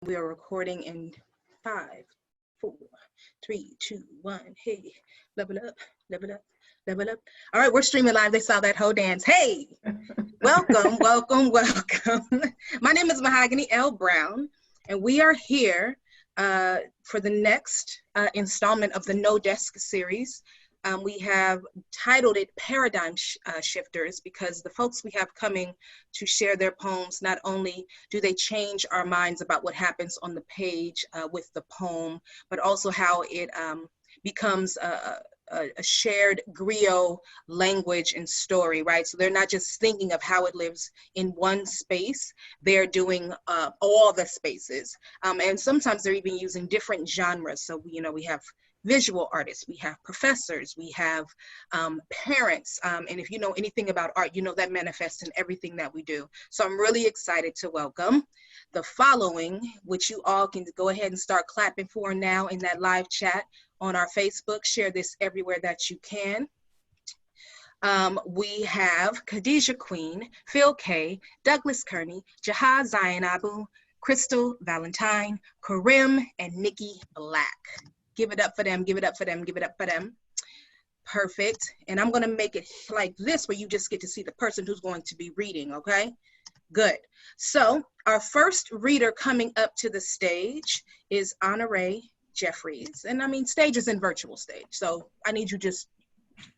We are recording in 5, 4, 3, 2, 1. Hey, level up, level up, level up. All right, we're streaming live. They saw that whole dance. Hey, welcome, welcome, welcome. My name is Mahogany L. Browne, and we are here for the next installment of the No Desk series. We have titled it Paradigm Shifters because the folks we have coming to share their poems, not only do they change our minds about what happens on the page with the poem, but also how it becomes a shared griot language and story, right? So they're not just thinking of how it lives in one space, they're doing all the spaces. And sometimes they're even using different genres. So, we have visual artists, we have professors, we have parents, and if you know anything about art, you know that manifests in everything that we do. So I'm really excited to welcome the following, which you all can go ahead and start clapping for now in that live chat on our Facebook. Share this everywhere that you can. We have Khadijah Queen, Phil K, Douglas Kearney, Jaha Zainabu, Crystal, Valentine, Korim, and Nikki Blak. Give it up for them, give it up for them, give it up for them. Perfect. And I'm gonna make it like this where you just get to see the person who's going to be reading, okay? Good. So our first reader coming up to the stage is Honoree Jeffers. And I mean, stage is in virtual stage. So I need you just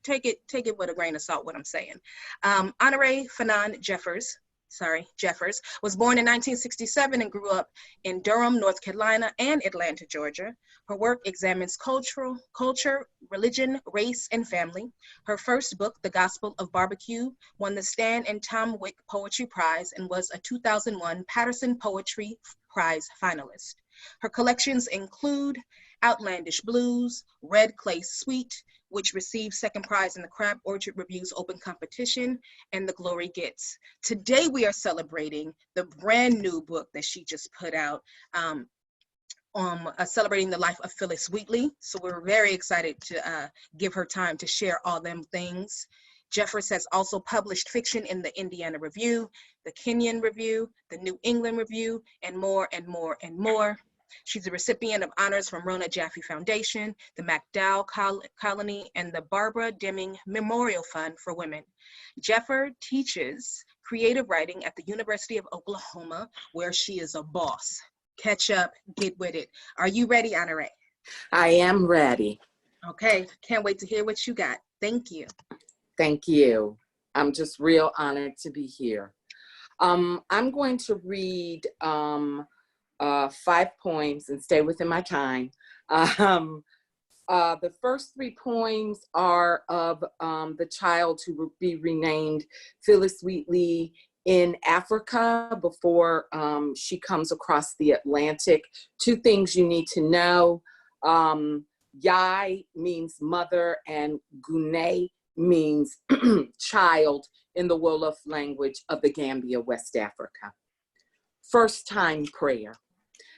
take it with a grain of salt what I'm saying. Honoree Fanonne Jeffers was born in 1967 and grew up in Durham, North Carolina and Atlanta, Georgia. Her work examines culture, religion, race, and family. Her first book, The Gospel of Barbecue, won the Stan and Tom Wick Poetry Prize and was a 2001 Patterson Poetry Prize finalist. Her collections include Outlandish Blues, Red Clay Sweet, which received second prize in the Crab Orchard Review's open competition, and The Glory Gets. Today we are celebrating the brand new book that she just put out, celebrating the life of Phyllis Wheatley. So we're very excited to give her time to share all them things. Jeffers has also published fiction in the Indiana Review, the Kenyon Review, the New England Review, and more and more and more. She's a recipient of honors from Rona Jaffe Foundation, the MacDowell Colony, and the Barbara Deming Memorial Fund for Women. Jeffers teaches creative writing at the University of Oklahoma, where she is a boss. Catch up, get with it. Are you ready, Honoree? I am ready. Okay, can't wait to hear what you got. Thank you. Thank you. I'm just real honored to be here. I'm going to read 5 poems and stay within my time. The first 3 poems are of the child who will be renamed Phyllis Wheatley in Africa before she comes across the Atlantic. 2 things you need to know. Yai means mother and Gune means child in the Wolof language of the Gambia, West Africa. First time prayer.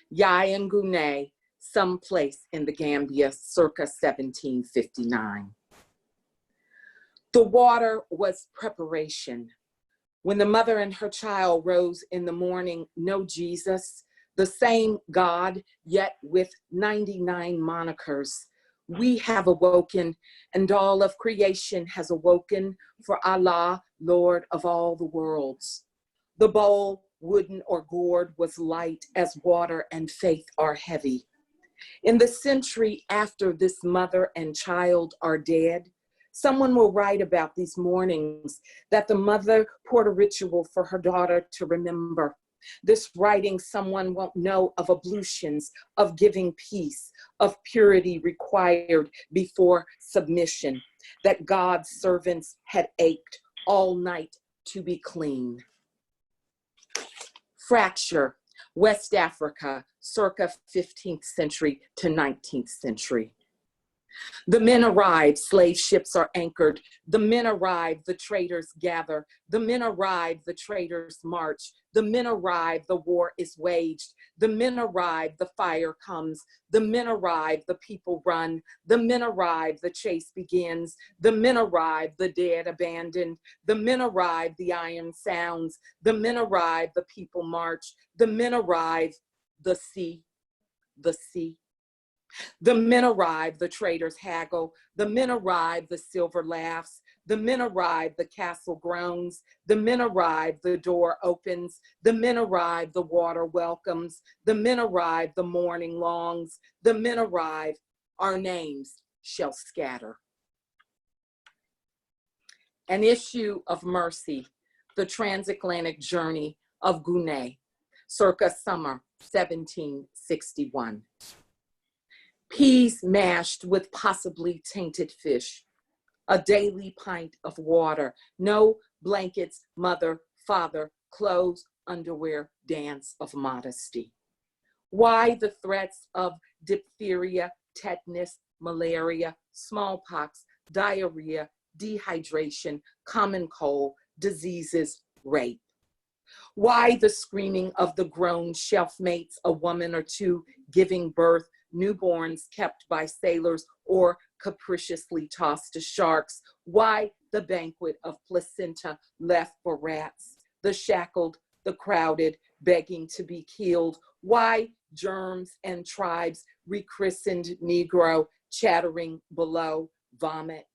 Yai and Gune, someplace in the Gambia, circa 1759. The water was preparation. When the mother and her child rose in the morning, no Jesus, the same God, yet with 99 monikers. We have awoken, and all of creation has awoken for Allah, Lord of all the worlds. The bowl, wooden or gourd, was light as water, and faith are heavy. In the century after this mother and child are dead, someone will write about these mornings that the mother poured a ritual for her daughter to remember. This writing someone won't know of ablutions, of giving peace, of purity required before submission, that God's servants had ached all night to be clean. Fracture, West Africa, circa 15th century to 19th century. The men arrive, slave ships are anchored. The men arrive, the traders gather. The men arrive, the traders march. The men arrive, the war is waged. The men arrive, the fire comes. The men arrive, the people run. The men arrive, the chase begins. The men arrive, the dead abandoned. The men arrive, the iron sounds. The men arrive, the people march. The men arrive, the sea, the sea. The men arrive, the traders haggle. The men arrive, the silver laughs. The men arrive, the castle groans. The men arrive, the door opens. The men arrive, the water welcomes. The men arrive, the morning longs. The men arrive, our names shall scatter. An issue of mercy, the transatlantic journey of Gournay, circa summer 1761. Peas mashed with possibly tainted fish, a daily pint of water, no blankets, mother, father, clothes, underwear, dance of modesty. Why the threats of diphtheria, tetanus, malaria, smallpox, diarrhea, dehydration, common cold, diseases, rape? Why the screaming of the grown shelf mates, a woman or two giving birth, newborns kept by sailors or capriciously tossed to sharks? Why the banquet of placenta left for rats, the shackled, the crowded, begging to be killed? Why germs and tribes, rechristened Negro, chattering below, vomit?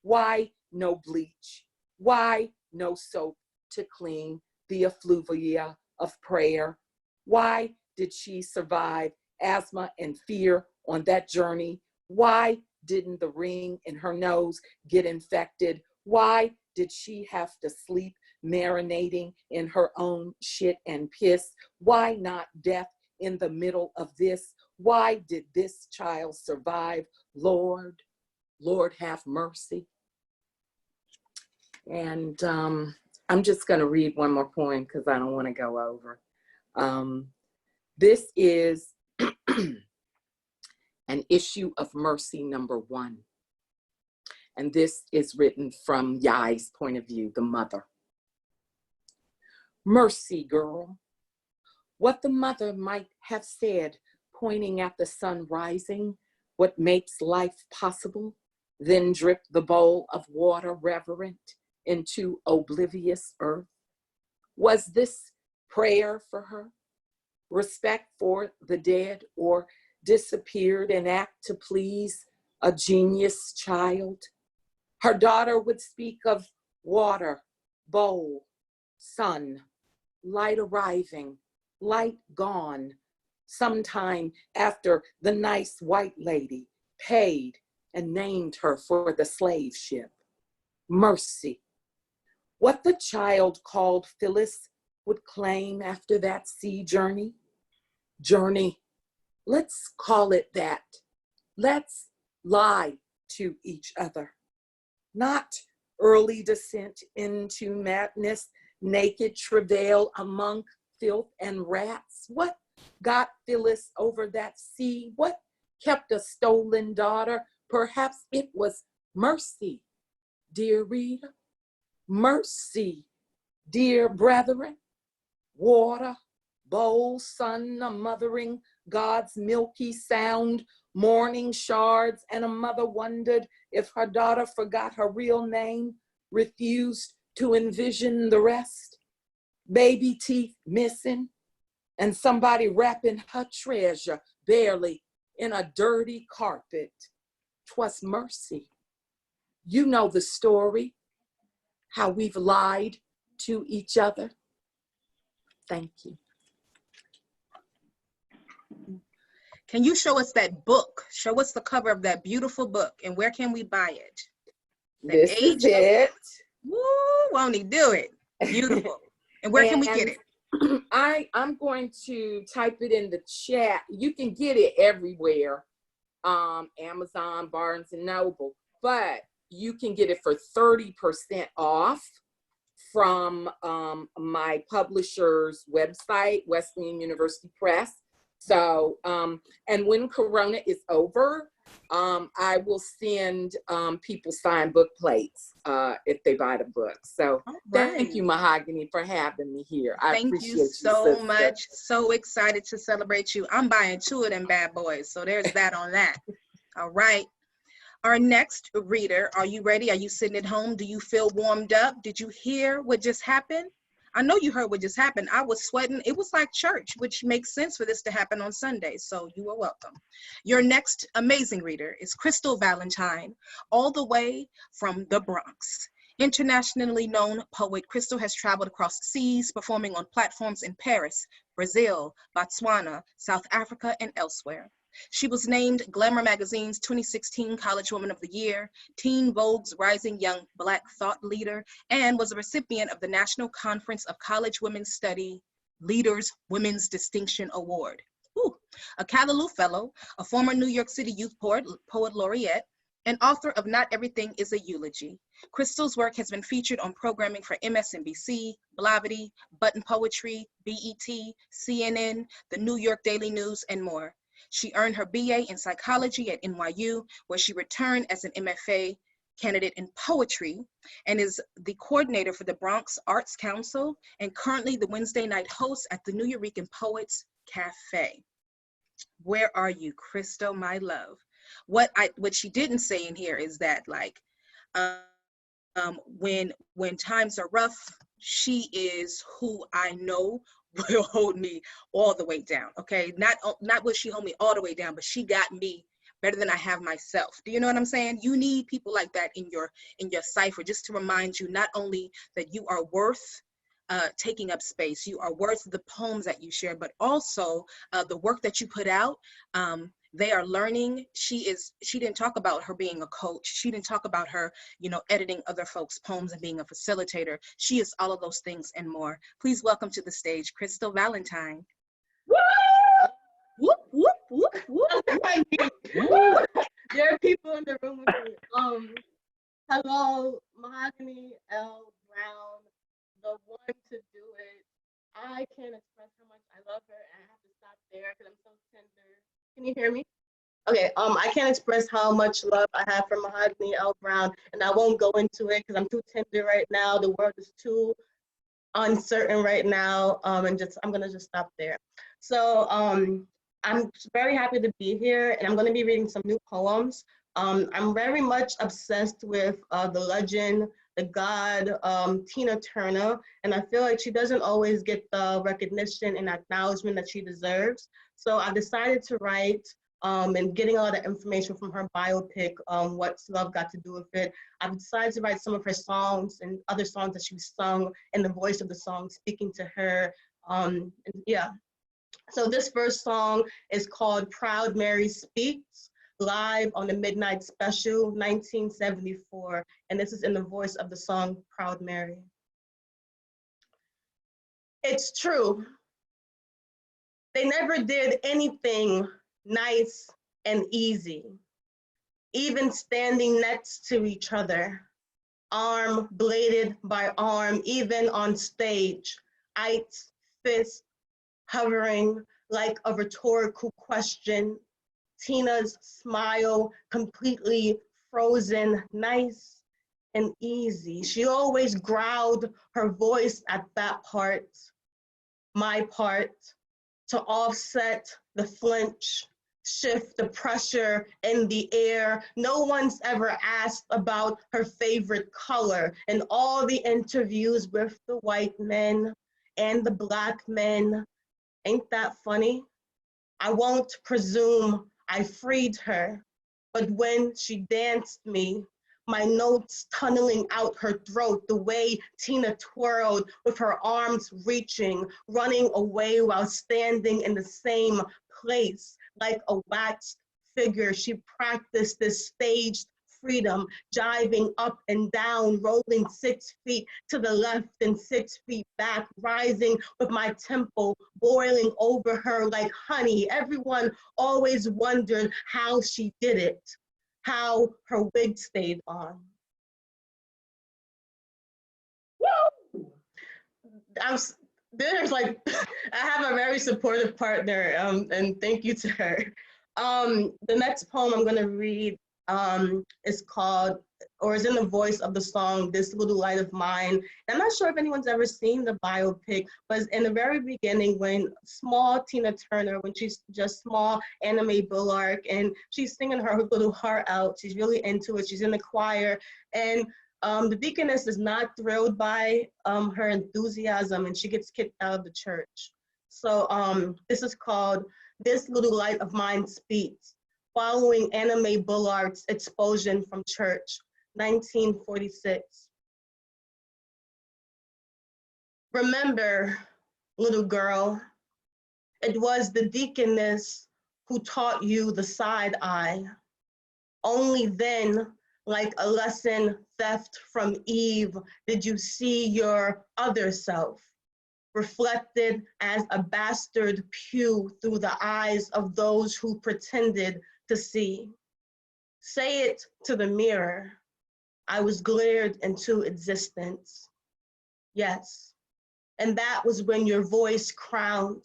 Why no bleach? Why no soap to clean the effluvia of prayer? Why did she survive asthma and fear on that journey? Why didn't the ring in her nose get infected? Why did she have to sleep marinating in her own shit and piss? Why not death in the middle of this? Why did this child survive? Lord, Lord have mercy. And I'm just going to read one more poem because I don't want to go over. This is an issue of mercy number 1. And this is written from Yai's point of view, the mother. Mercy, girl. What the mother might have said, pointing at the sun rising, what makes life possible, then drip the bowl of water reverent into oblivious earth. Was this prayer for her? Respect for the dead or disappeared and act to please a genius child? Her daughter would speak of water, bowl, sun, light arriving, light gone, sometime after the nice white lady paid and named her for the slave ship. Mercy. What the child called Phyllis would claim after that sea journey. Journey, let's call it that. Let's lie to each other. Not early descent into madness, naked travail among filth and rats. What got Phyllis over that sea? What kept a stolen daughter? Perhaps it was mercy, dear reader. Mercy, dear brethren. Water, bowl, sun, a mothering, God's milky sound, morning shards, and a mother wondered if her daughter forgot her real name, refused to envision the rest. Baby teeth missing, and somebody wrapping her treasure barely in a dirty carpet. 'Twas mercy. You know the story, how we've lied to each other. Thank you. Can you show us that book? Show us the cover of that beautiful book, and where can we buy it? This is it. Woo, won't he do it? Beautiful. And where can we get it? I'm going to type it in the chat. You can get it everywhere. Amazon, Barnes and Noble, but you can get it for 30% off from my publisher's website, Wesleyan University Press. So, and when Corona is over, I will send people signed book plates if they buy the book. So thank you, Mahogany, for having me here. I appreciate you so much. So excited to celebrate you. I'm buying 2 of them bad boys. So there's that on that. All right. Our next reader, are you ready? Are you sitting at home? Do you feel warmed up? Did you hear what just happened? I know you heard what just happened. I was sweating. It was like church, which makes sense for this to happen on Sunday. So you are welcome. Your next amazing reader is Crystal Valentine, all the way from the Bronx. Internationally known poet, Crystal has traveled across seas, performing on platforms in Paris, Brazil, Botswana, South Africa, and elsewhere. She was named Glamour Magazine's 2016 College Woman of the Year, Teen Vogue's Rising Young Black Thought Leader, and was a recipient of the National Conference of College Women's Study Leaders Women's Distinction Award. Ooh. A Callaloo Fellow, a former New York City Youth Poet Laureate, and author of Not Everything is a Eulogy. Crystal's work has been featured on programming for MSNBC, Blavity, Button Poetry, BET, CNN, the New York Daily News, and more. She earned her BA in psychology at NYU, where she returned as an MFA candidate in poetry, and is the coordinator for the Bronx Arts Council, and currently the Wednesday night host at the New Eurekan Poets Cafe. Where are you, Crystal, my love? What she didn't say in here is that, like, when times are rough, she is who I know will hold me all the way down. Okay, not will she hold me all the way down, but she got me better than I have myself. Do you know what I'm saying? You need people like that in your cipher, just to remind you not only that you are worth taking up space, you are worth the poems that you share, but also the work that you put out. They are learning. She didn't talk about her being a coach. She didn't talk about her, editing other folks' poems and being a facilitator. She is all of those things and more. Please welcome to the stage, Crystal Valentine. Woo! Whoop, whoop, whoop, whoop. Whoop. There are people in the room with me. Hello, Mahogany L, Browne, the one to do it. I can't express how much I love her, and I have to stop there because I'm so tender. Can you hear me? Okay, I can't express how much love I have for Mahogany L. Browne, and I won't go into it because I'm too tender right now. The world is too uncertain right now, and I'm gonna just stop there. So I'm very happy to be here, and I'm gonna be reading some new poems. I'm very much obsessed with the legend, the god, Tina Turner, and I feel like she doesn't always get the recognition and acknowledgement that she deserves. So I decided to write, and getting all the information from her biopic, What's Love Got to Do with It. I've decided to write some of her songs and other songs that she sung in the voice of the song, speaking to her. Yeah. So this first song is called Proud Mary Speaks, live on the Midnight Special, 1974. And this is in the voice of the song Proud Mary. It's true. They never did anything nice and easy, even standing next to each other, arm bladed by arm, even on stage, Ike's fist hovering like a rhetorical question, Tina's smile completely frozen, nice and easy. She always growled her voice at that part, my part, to offset the flinch, shift the pressure in the air. No one's ever asked about her favorite color in all the interviews with the white men and the Black men. Ain't that funny? I won't presume I freed her, but when she danced me, my notes tunneling out her throat, the way Tina twirled with her arms reaching, running away while standing in the same place, like a waxed figure. She practiced this staged freedom, jiving up and down, rolling 6 feet to the left and 6 feet back, rising with my tempo boiling over her like honey. Everyone always wondered how she did it, how her wig stayed on. Woo! There's like, I have a very supportive partner, and thank you to her. The next poem I'm gonna read is called, or is in the voice of the song, This Little Light of Mine. And I'm not sure if anyone's ever seen the biopic, but in the very beginning, when small Tina Turner, when she's just small Anime Bullark, and she's singing her little heart out, she's really into it, she's in the choir, and The deaconess is not thrilled by her enthusiasm, and she gets kicked out of the church. So this is called This Little Light of Mine Speaks, following Anna Mae Bullard's expulsion from church, 1946. Remember, little girl, it was the deaconess who taught you the side eye. Only then, like a lesson theft from Eve, did you see your other self, reflected as a bastard pew through the eyes of those who pretended to see. Say it to the mirror. I was glared into existence. Yes, and that was when your voice crowned,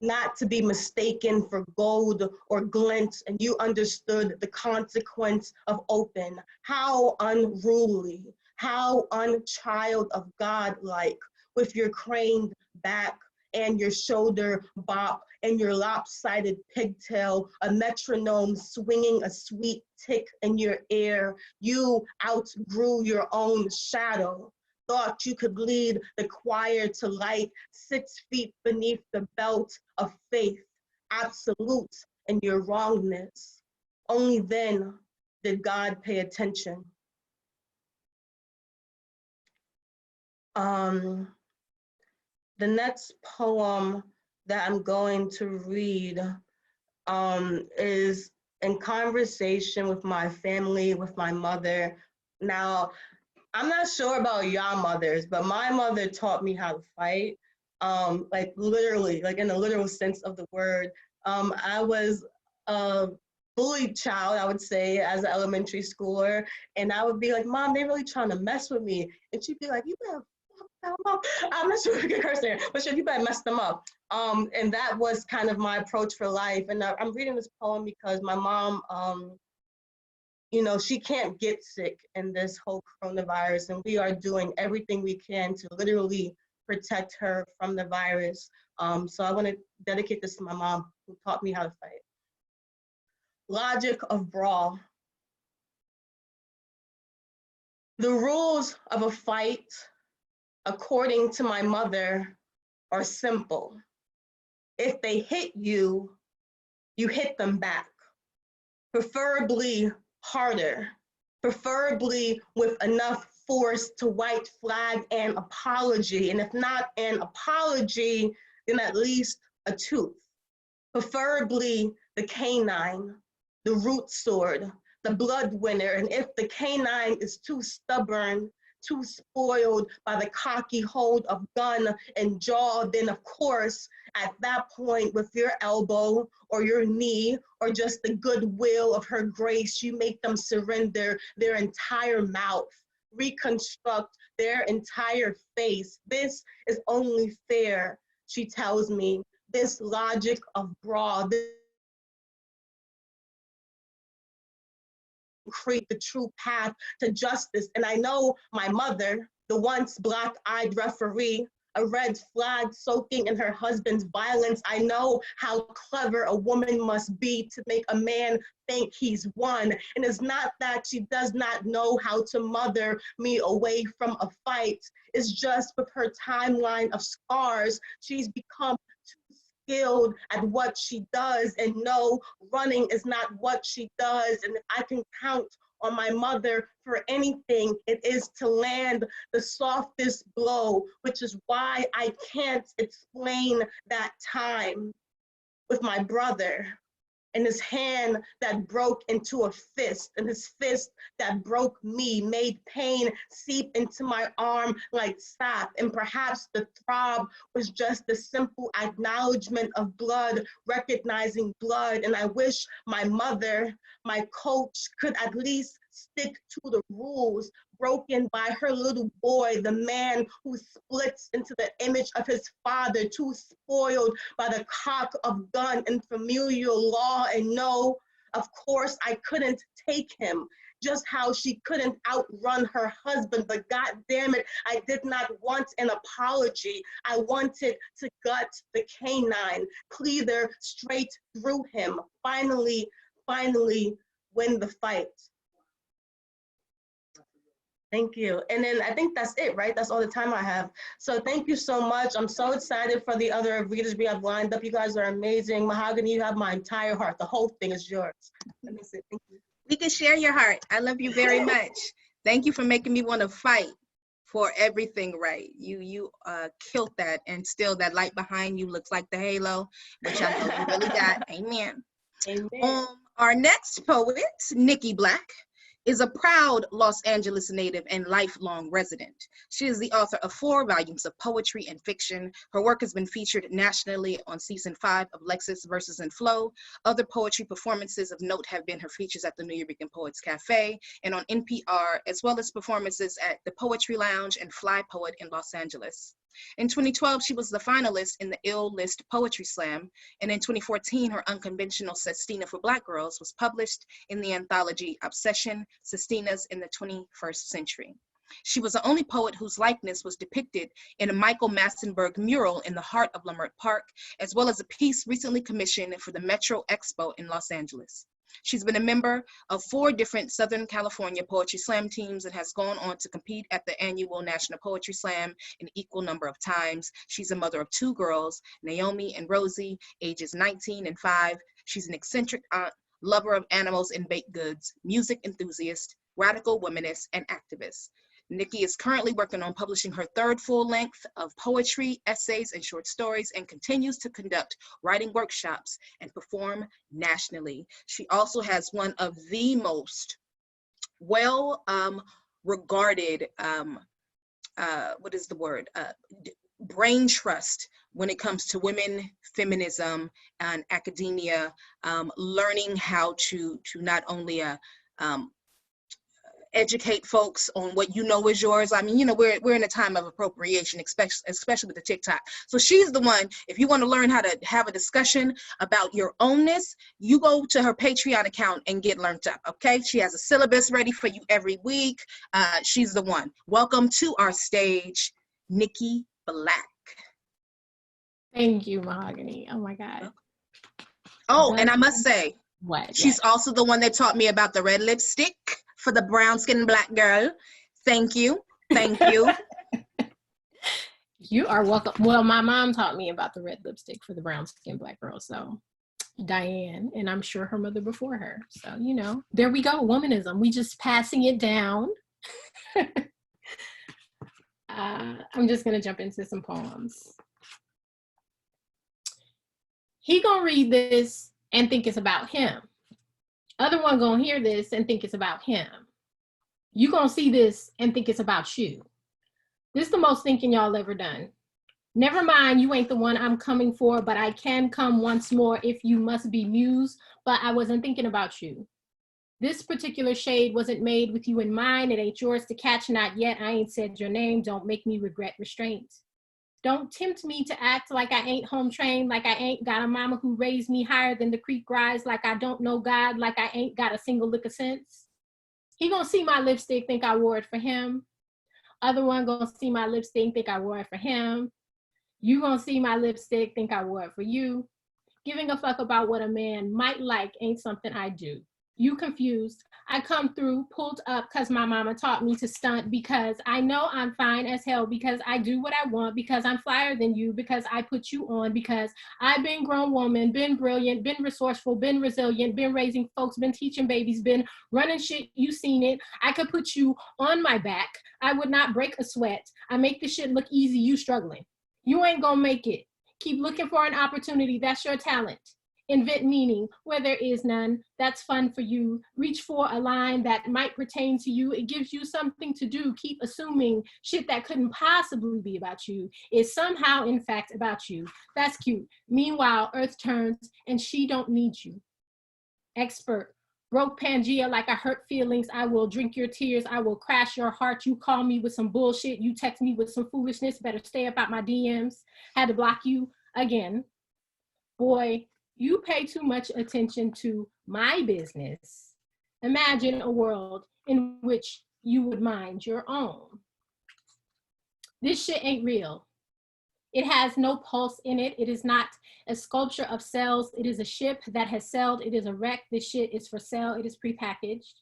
not to be mistaken for gold or glint, and you understood the consequence of open. How unruly, how unchild of God-like, with your craned back and your shoulder bop and your lopsided pigtail, a metronome swinging a sweet tick in your ear. You outgrew your own shadow. Thought you could lead the choir to light 6 feet beneath the belt of faith, absolute in your wrongness. Only then did God pay attention. The next poem that I'm going to read is in conversation with my family, with my mother. Now, I'm not sure about y'all mothers, but my mother taught me how to fight, like literally, like in the literal sense of the word. I was a bullied child, I would say, as an elementary schooler, and I would be like, Mom, they really trying to mess with me. And she'd be like, you better fuck them up. I'm not sure if I can curse there, but you better mess them up. And that was kind of my approach for life. And I'm reading this poem because my mom, you know, she can't get sick in this whole coronavirus, and we are doing everything we can to literally protect her from the virus. So I want to dedicate this to my mom, who taught me how to fight. Logic of brawl. The rules of a fight, according to my mother, are simple. If they hit you, you hit them back, preferably harder, preferably with enough force to white flag an apology, and if not an apology, then at least a tooth. Preferably the canine, the root sword, the blood winner, and if the canine is too stubborn, too spoiled by the cocky hold of gun and jaw, then of course, at that point with your elbow or your knee or just the goodwill of her grace, you make them surrender their entire mouth, reconstruct their entire face. This is only fair, she tells me. This logic of brawl, this create the true path to justice. And I know my mother, the once black-eyed referee, a red flag soaking in her husband's violence. I know how clever a woman must be to make a man think he's won. And it's not that she does not know how to mother me away from a fight. It's just with her timeline of scars, she's become too skilled at what she does, and no, running is not what she does. And if I can count on my mother for anything, it is to land the softest blow, which is why I can't explain that time with my brother and his hand that broke into a fist, and his fist that broke me, made pain seep into my arm like sap, and perhaps the throb was just the simple acknowledgement of blood, recognizing blood. And I wish my mother, my coach, could at least stick to the rules broken by her little boy, the man who splits into the image of his father, too spoiled by the cock of gun and familial law. And no, of course I couldn't take him, just how she couldn't outrun her husband, but God damn it, I did not want an apology. I wanted to gut the canine, cleaver straight through him, finally win the fight. Thank you. And then I think that's it, right? That's all the time I have. So thank you so much. I'm so excited for the other readers we have lined up. You guys are amazing. Mahogany, you have my entire heart. The whole thing is yours. Let me say thank you. We can share your heart. I love you very much. Thank you for making me want to fight for everything right. You killed that, and still that light behind you looks like the halo, which I know you really got. Amen. Amen. Our next poet, Nikki Blak, is a proud Los Angeles native and lifelong resident. She is the author of 4 volumes of poetry and fiction. Her work has been featured nationally on season 5 of Lexus Verses and Flow. Other poetry performances of note have been her features at the New York Poets Cafe and on NPR, as well as performances at the Poetry Lounge and Fly Poet in Los Angeles. In 2012, she was the finalist in the Ill List Poetry Slam, and in 2014, her unconventional Sestina for Black Girls was published in the anthology Obsession, Sestinas in the 21st Century. She was the only poet whose likeness was depicted in a Michael Massenburg mural in the heart of Leimert Park, as well as a piece recently commissioned for the Metro Expo in Los Angeles. She's been a member of 4 different Southern California Poetry Slam teams and has gone on to compete at the annual National Poetry Slam an equal number of times. She's a mother of 2 girls, Naomi and Rosie, ages 19 and 5. She's an eccentric aunt, lover of animals and baked goods, music enthusiast, radical womanist, and activist. Nikki is currently working on publishing her 3rd full length of poetry, essays, and short stories, and continues to conduct writing workshops and perform nationally. She also has one of the most well regarded, brain trust when it comes to women, feminism, and academia, learning how to not only educate folks on what you know is yours. I mean, you know, we're in a time of appropriation, especially with the TikTok. So she's the one, if you want to learn how to have a discussion about your ownness, you go to her Patreon account and get learned up, okay? She has a syllabus ready for you every week. She's the one. Welcome to our stage, Nikki Blak. Thank you, Mahogany. Oh my God. Oh, and I must say, what? She's also the one that taught me about the red lipstick for the brown skinned Black girl. Thank you. Thank you. You are welcome. Well, my mom taught me about the red lipstick for the brown skinned Black girl. So Diane, and I'm sure her mother before her. So, you know, there we go. Womanism. We just passing it down. I'm just going to jump into some poems. He gonna read this and think it's about him. Other one gonna hear this and think it's about him. You gonna see this and think it's about you. This is the most thinking y'all ever done. Never mind, you ain't the one I'm coming for, but I can come once more if you must be muse, but I wasn't thinking about you. This particular shade wasn't made with you in mind. It ain't yours to catch, not yet. I ain't said your name. Don't make me regret restraint. Don't tempt me to act like I ain't home trained, like I ain't got a mama who raised me higher than the creek rise, like I don't know God, like I ain't got a single lick of sense. He gonna see my lipstick, think I wore it for him. Other one gonna see my lipstick, think I wore it for him. You gonna see my lipstick, think I wore it for you. Giving a fuck about what a man might like ain't something I do. You confused. I come through, pulled up because my mama taught me to stunt, because I know I'm fine as hell, because I do what I want, because I'm flyer than you, because I put you on, because I've been grown woman, been brilliant, been resourceful, been resilient, been raising folks, been teaching babies, been running shit, you seen it. I could put you on my back. I would not break a sweat. I make this shit look easy, you struggling. You ain't gonna make it. Keep looking for an opportunity, that's your talent. Invent meaning where there is none. That's fun for you. Reach for a line that might pertain to you. It gives you something to do. Keep assuming shit that couldn't possibly be about you is somehow in fact about you. That's cute. Meanwhile, Earth turns and she don't need you. Expert. Broke Pangea like I hurt feelings. I will drink your tears. I will crash your heart. You call me with some bullshit. You text me with some foolishness. Better stay about my DMs. Had to block you again. Boy, you pay too much attention to my business. Imagine a world in which you would mind your own. This shit ain't real. It has no pulse in it. It is not a sculpture of cells. It is a ship that has sailed. It is a wreck. This shit is for sale. It is prepackaged.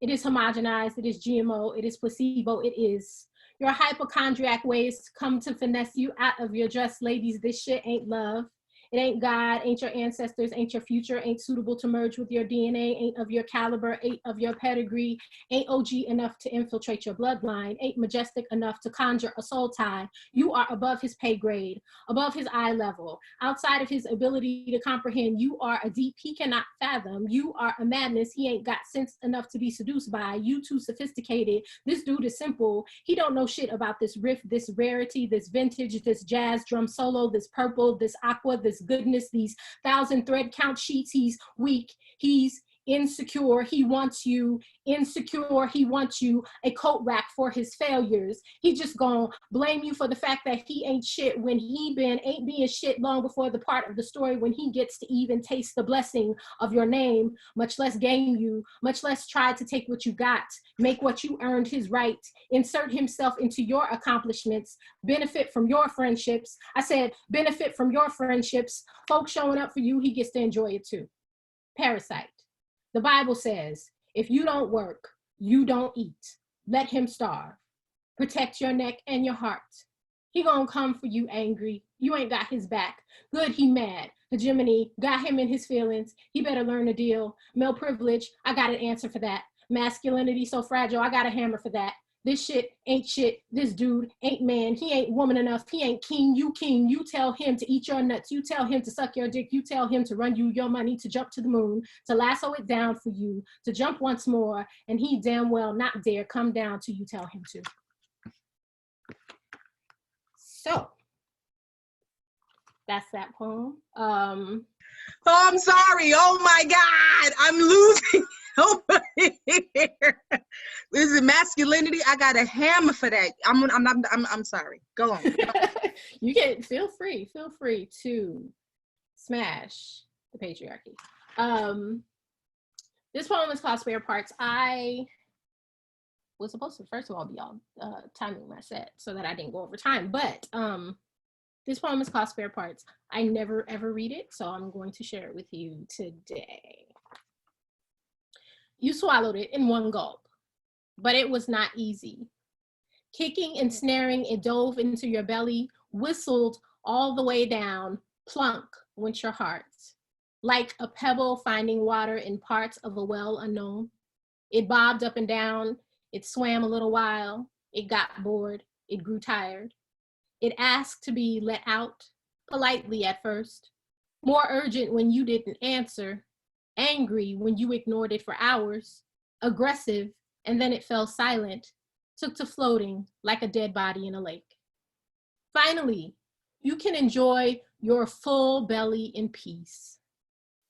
It is homogenized. It is GMO. It is placebo. It is. Your hypochondriac ways come to finesse you out of your dress, ladies. This shit ain't love. It ain't God, ain't your ancestors, ain't your future, ain't suitable to merge with your DNA, ain't of your caliber, ain't of your pedigree, ain't OG enough to infiltrate your bloodline, ain't majestic enough to conjure a soul tie. You are above his pay grade, above his eye level, outside of his ability to comprehend. You are a deep he cannot fathom. You are a madness he ain't got sense enough to be seduced by. You too sophisticated. This dude is simple. He don't know shit about this riff, this rarity, this vintage, this jazz drum solo, this purple, this aqua, this goodness, these 1,000 thread count sheets. He's weak. He's insecure. He wants you. Insecure. He wants you. A coat rack for his failures. He just gonna blame you for the fact that he ain't shit when he ain't being shit long before the part of the story when he gets to even taste the blessing of your name, much less gain you, much less try to take what you got, make what you earned his right, insert himself into your accomplishments, benefit from your friendships. I said benefit from your friendships. Folks showing up for you, he gets to enjoy it too. Parasite. The Bible says, if you don't work, you don't eat. Let him starve. Protect your neck and your heart. He gonna come for you angry. You ain't got his back. Good, he mad. Hegemony got him in his feelings. He better learn the deal. Male privilege, I got an answer for that. Masculinity so fragile, I got a hammer for that. This shit ain't shit. This dude ain't man. He ain't woman enough. He ain't king. You king. You tell him to eat your nuts. You tell him to suck your dick. You tell him to run you your money, to jump to the moon, to lasso it down for you, to jump once more, and he damn well not dare come down till you tell him to. So, that's that poem. Oh, I'm sorry. Oh my God, I'm losing over here. This is masculinity. I got a hammer for that. I'm sorry. Go on. You can feel free to smash the patriarchy. This poem is called Spare Parts. I was supposed to first of all be all timing my set so that I didn't go over time, but this poem is called Spare Parts. I never ever read it, so I'm going to share it with you today. You swallowed it in one gulp, but it was not easy. Kicking and snaring, it dove into your belly, whistled all the way down, plunk went your heart. Like a pebble finding water in parts of a well unknown. It bobbed up and down, it swam a little while, it got bored, it grew tired. It asked to be let out, politely at first, more urgent when you didn't answer, angry when you ignored it for hours, aggressive, and then it fell silent, took to floating like a dead body in a lake. Finally, you can enjoy your full belly in peace.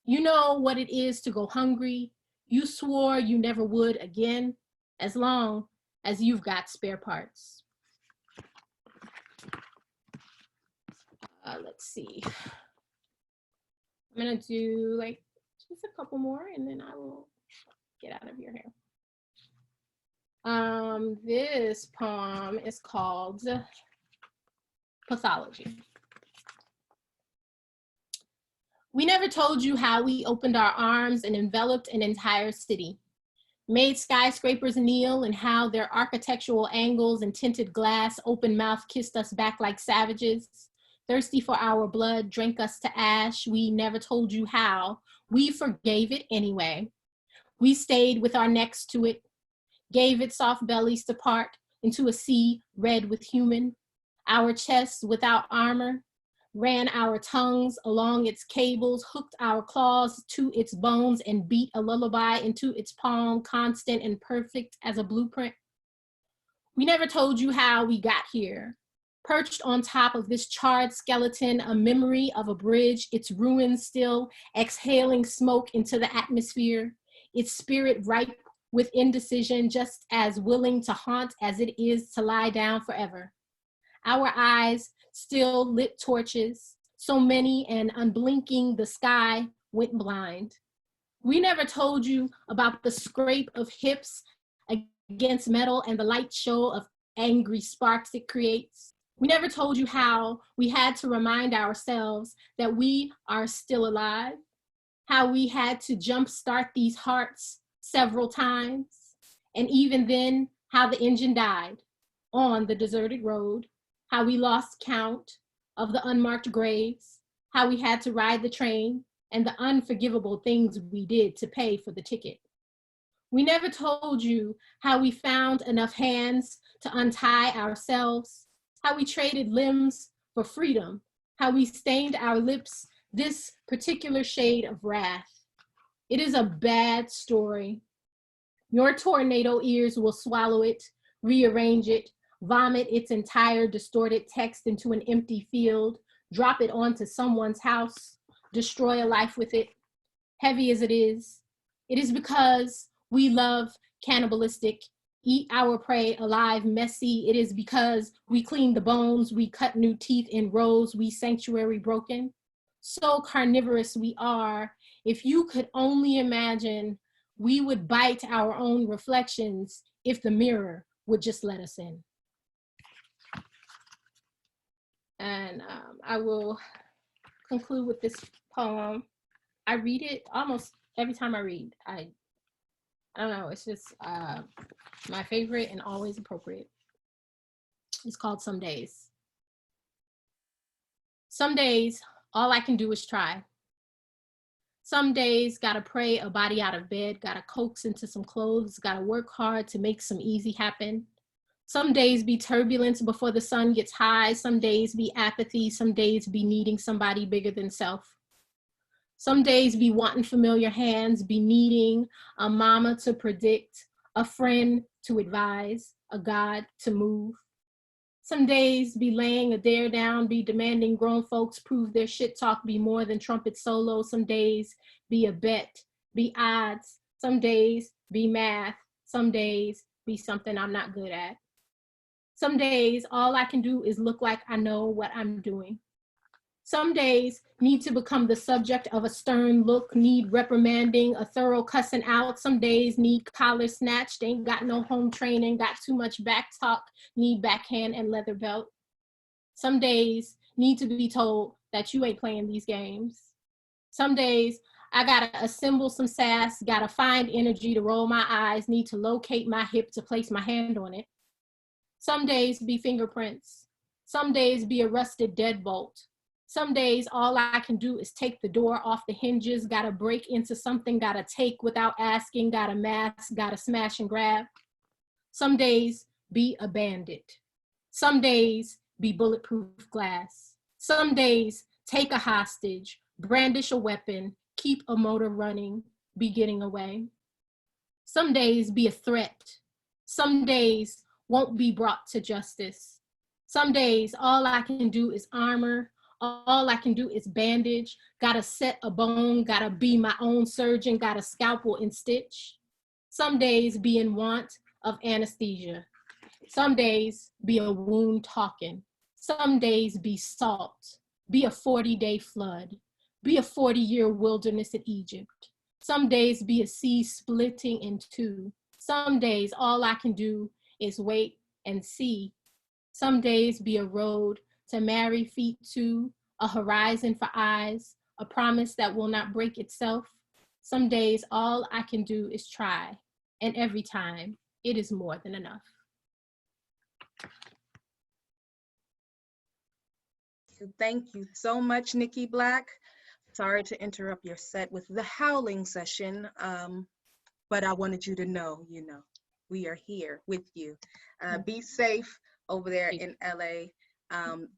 You know what it is to go hungry. You swore you never would again, as long as you've got spare parts. Let's see. I'm gonna do like just a couple more and then I will get out of your hair. This poem is called Pathology. We never told you how we opened our arms and enveloped an entire city, made skyscrapers kneel, and how their architectural angles and tinted glass open mouth kissed us back like savages, thirsty for our blood, drank us to ash. We never told you how. We forgave it anyway. We stayed with our necks to it, gave it soft bellies to part into a sea red with human, our chests without armor, ran our tongues along its cables, hooked our claws to its bones, and beat a lullaby into its palm, constant and perfect as a blueprint. We never told you how we got here, perched on top of this charred skeleton, a memory of a bridge, its ruins still, exhaling smoke into the atmosphere, its spirit ripe with indecision, just as willing to haunt as it is to lie down forever. Our eyes still lit torches, so many and unblinking the sky went blind. We never told you about the scrape of hips against metal and the light show of angry sparks it creates. We never told you how we had to remind ourselves that we are still alive, how we had to jumpstart these hearts several times, And even then, how the engine died on the deserted road, how we lost count of the unmarked graves, how we had to ride the train, and the unforgivable things we did to pay for the ticket. We never told you how we found enough hands to untie ourselves, how we traded limbs for freedom, how we stained our lips this particular shade of wrath. It is a bad story. Your tornado ears will swallow it, rearrange it, vomit its entire distorted text into an empty field, drop it onto someone's house, destroy a life with it, heavy as it is. It is because we love cannibalistic, eat our prey alive, messy. It is because we clean the bones, we cut new teeth in rows, we sanctuary broken. So carnivorous we are. If you could only imagine, we would bite our own reflections if the mirror would just let us in. And I will conclude with this poem. I read it almost every time I read. I don't know, it's just my favorite and always appropriate. It's called Some Days. Some days, all I can do is try. Some days, gotta pray a body out of bed, gotta coax into some clothes, gotta work hard to make some easy happen. Some days be turbulence before the sun gets high. Some days be apathy. Some days be needing somebody bigger than self. Some days be wanting familiar hands, be needing a mama to predict, a friend to advise, a God to move. Some days be laying a dare down, be demanding grown folks prove their shit talk be more than trumpet solo. Some days be a bet, be odds. Some days be math. Some days be something I'm not good at. Some days, all I can do is look like I know what I'm doing. Some days need to become the subject of a stern look, need reprimanding, a thorough cussing out. Some days need collar snatched, ain't got no home training, got too much back talk, need backhand and leather belt. Some days need to be told that you ain't playing these games. Some days I gotta assemble some sass, gotta find energy to roll my eyes, need to locate my hip to place my hand on it. Some days be fingerprints. Some days be a rusted deadbolt. Some days all I can do is take the door off the hinges, gotta break into something, gotta take without asking, gotta mask, gotta smash and grab. Some days be a bandit. Some days be bulletproof glass. Some days take a hostage, brandish a weapon, keep a motor running, be getting away. Some days be a threat. Some days won't be brought to justice. Some days, all I can do is armor. All I can do is bandage. Gotta set a bone, gotta be my own surgeon, gotta scalpel and stitch. Some days be in want of anesthesia. Some days be a wound talking. Some days be salt, be a 40-day flood, be a 40-year wilderness in Egypt. Some days be a sea splitting in two. Some days, all I can do is wait and see. Some days be a road to marry feet to, a horizon for eyes, a promise that will not break itself. Some days all I can do is try, and every time it is more than enough. Thank you so much, Nikki Blak. Sorry to interrupt your set with the howling session, but I wanted you to know, we are here with you. Be safe over there in LA.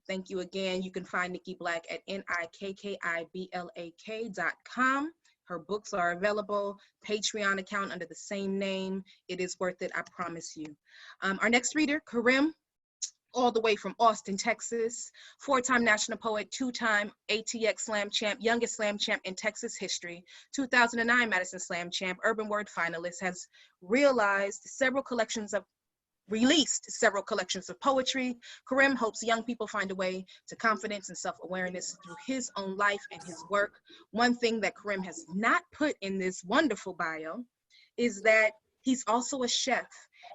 Thank you again. You can find Nikki Blak at NIKKIBLAK.com. Her books are available, Patreon account under the same name. It is worth it, I promise you. Our next reader, Korim, all the way from Austin, Texas, 4-time national poet, 2-time ATX Slam champ, youngest Slam champ in Texas history, 2009 Madison Slam champ, Urban Word finalist, has released several collections of poetry. Korim hopes young people find a way to confidence and self-awareness through his own life and his work. One thing that Korim has not put in this wonderful bio is that he's also a chef.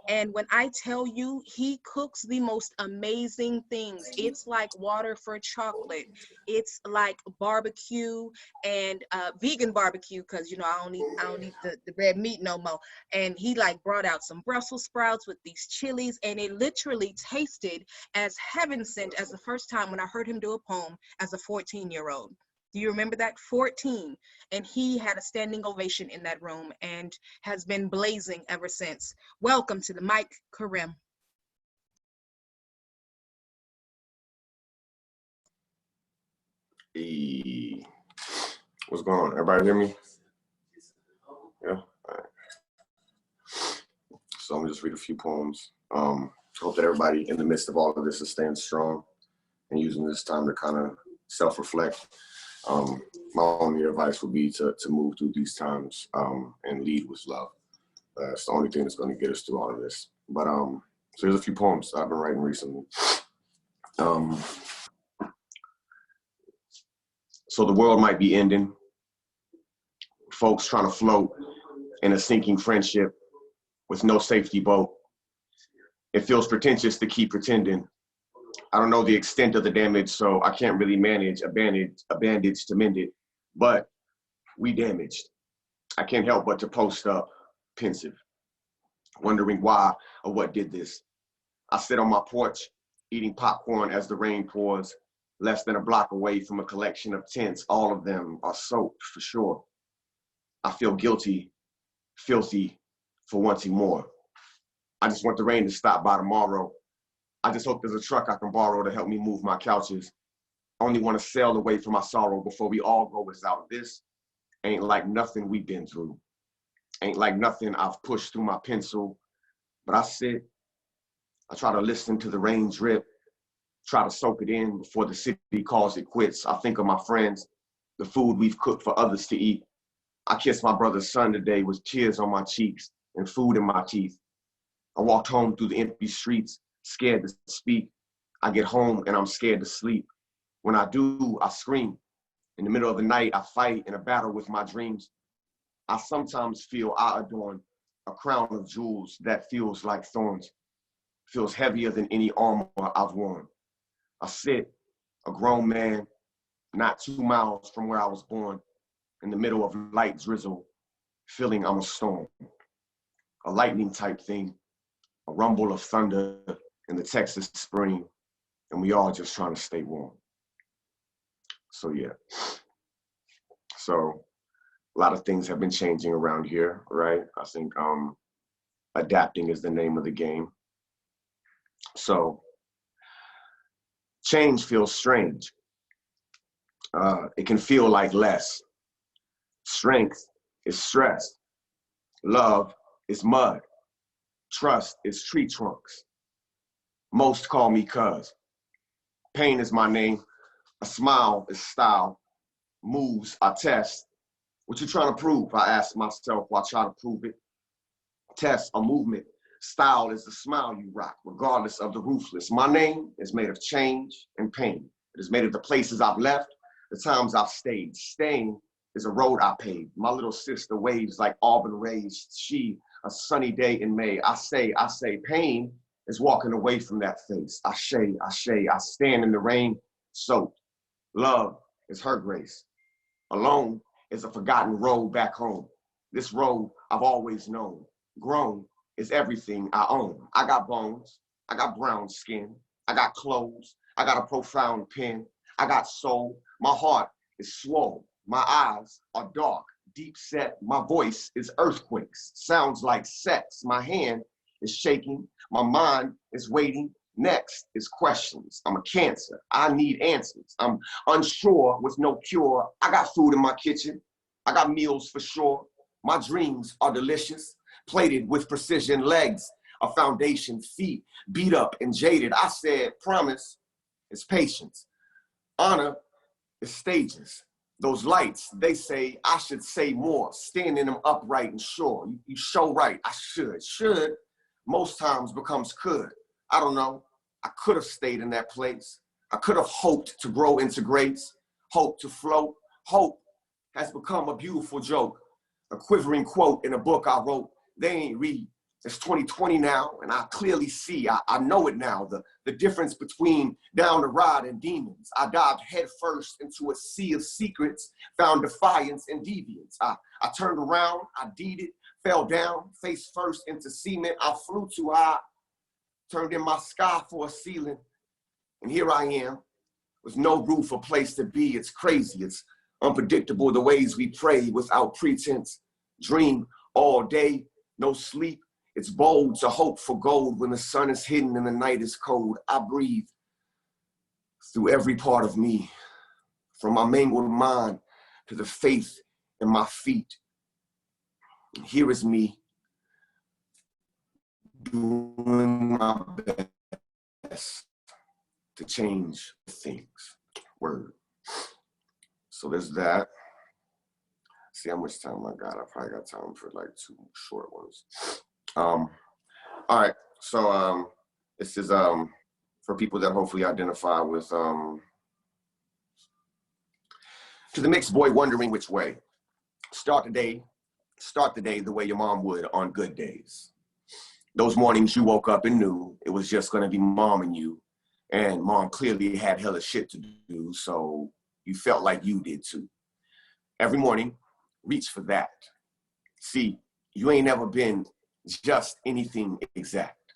And when I tell you, he cooks the most amazing things. It's like water for chocolate. It's like barbecue and vegan barbecue, because you know I don't eat the red meat no more. And he like brought out some Brussels sprouts with these chilies, and it literally tasted as heaven sent as the first time when I heard him do a poem as a 14-year-old. Do you remember that? 14. And he had a standing ovation in that room and has been blazing ever since. Welcome to the mic, Korim. Hey, what's going on? Everybody hear me? Yeah. All right. So I'm gonna just read a few poems. Hope that everybody in the midst of all of this is staying strong and using this time to kind of self-reflect. My only advice would be to move through these times and lead with love. It's the only thing that's going to get us through all of this. But so there's a few poems I've been writing recently. So the world might be ending. Folks trying to float in a sinking friendship with no safety boat. It feels pretentious to keep pretending. I don't know the extent of the damage, so I can't really manage a bandage to mend it. But we damaged. I can't help but to post up, pensive, wondering why or what did this. I sit on my porch, eating popcorn as the rain pours, less than a block away from a collection of tents. All of them are soaked for sure. I feel guilty, filthy for wanting more. I just want the rain to stop by tomorrow. I just hope there's a truck I can borrow to help me move my couches. I only want to sail away from my sorrow before we all go without. This ain't like nothing we've been through. Ain't like nothing I've pushed through my pencil. But I sit, I try to listen to the rain drip, try to soak it in before the city calls it quits. I think of my friends, the food we've cooked for others to eat. I kissed my brother's son today with tears on my cheeks and food in my teeth. I walked home through the empty streets, scared to speak. I get home and I'm scared to sleep. When I do, I scream. In the middle of the night, I fight in a battle with my dreams. I sometimes feel I adorn a crown of jewels that feels like thorns, feels heavier than any armor I've worn. I sit, a grown man, not 2 miles from where I was born, in the middle of light drizzle, feeling I'm a storm, a lightning type thing, a rumble of thunder in the Texas spring, and we all just trying to stay warm. So yeah. So a lot of things have been changing around here, right? I think adapting is the name of the game. So change feels strange. It can feel like less. Strength is stress. Love is mud. Trust is tree trunks. Most call me cuz. Pain is my name. A smile is style. Moves I test. What you trying to prove? I ask myself while I try to prove it. Test a movement. Style is the smile you rock, regardless of the ruthless. My name is made of change and pain. It is made of the places I've left, the times I've stayed. Staying is a road I paved. My little sister waves like Auburn rays. She, a sunny day in May. I say, pain is walking away from that face. I stand in the rain, soaked. Love is her grace. Alone is a forgotten road back home. This road I've always known. Grown is everything I own. I got bones, I got brown skin, I got clothes, I got a profound pen, I got soul. My heart is swole, my eyes are dark, deep set, my voice is earthquakes, sounds like sex. My hand is shaking, my mind is waiting. Next is questions. I'm a cancer, I need answers. I'm unsure with no cure. I got food in my kitchen, I got meals for sure. My dreams are delicious, plated with precision. Legs, a foundation. Feet, beat up and jaded. I said, promise is patience. Honor is stages. Those lights, they say I should say more. Standing them upright and sure. You show right, I should. Should, most times becomes could. I don't know. I could have stayed in that place. I could have hoped to grow into grace. Hope to float. Hope has become a beautiful joke. A quivering quote in a book I wrote. They ain't read. It's 2020 now, and I clearly see, I know it now, the difference between down the ride and demons. I dived headfirst into a sea of secrets, found defiance and deviance. I turned around, I deed it, fell down, face first into cement. I flew too high, turned in my sky for a ceiling, and here I am, with no roof or place to be. It's crazy, it's unpredictable the ways we pray without pretense, dream all day, no sleep. It's bold to hope for gold when the sun is hidden and the night is cold. I breathe through every part of me, from my mangled mind to the faith in my feet. And here is me, doing my best to change things. Word. So there's that. See how much time I got. I probably got time for like 2 short ones. All right, so this is for people that hopefully identify with to the mixed boy wondering which way. Start the day the way your mom would on good days. Those mornings you woke up and knew it was just gonna be mom and you, and mom clearly had hella shit to do, so you felt like you did too. Every morning, reach for that. See, you ain't never been just anything exact.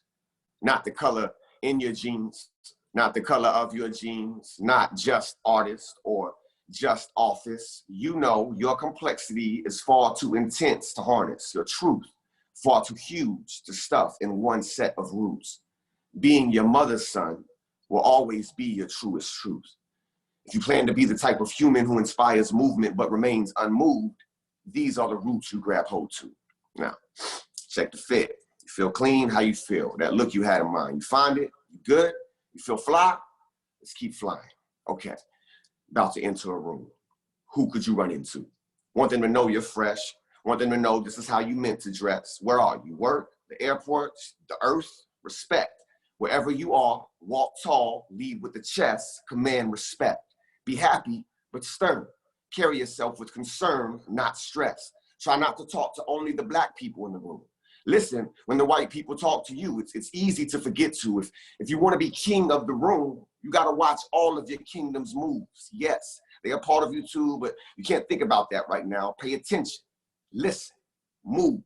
Not the color in your jeans, not the color of your jeans, not just artist or just office. You know your complexity is far too intense to harness. Your truth, far too huge to stuff in one set of roots. Being your mother's son will always be your truest truth. If you plan to be the type of human who inspires movement but remains unmoved, these are the roots you grab hold to. Now, check the fit. You feel clean, how you feel. That look you had in mind. You find it, you good, you feel fly, let's keep flying. Okay, about to enter a room. Who could you run into? Want them to know you're fresh. Want them to know this is how you meant to dress. Where are you? Work, the airport, the earth, respect. Wherever you are, walk tall, lead with the chest, command respect. Be happy, but stern. Carry yourself with concern, not stress. Try not to talk to only the black people in the room. Listen, when the white people talk to you, it's easy to forget to. If you want to be king of the room, you got to watch all of your kingdom's moves. Yes, they are part of you too, but you can't think about that right now. Pay attention, listen, move,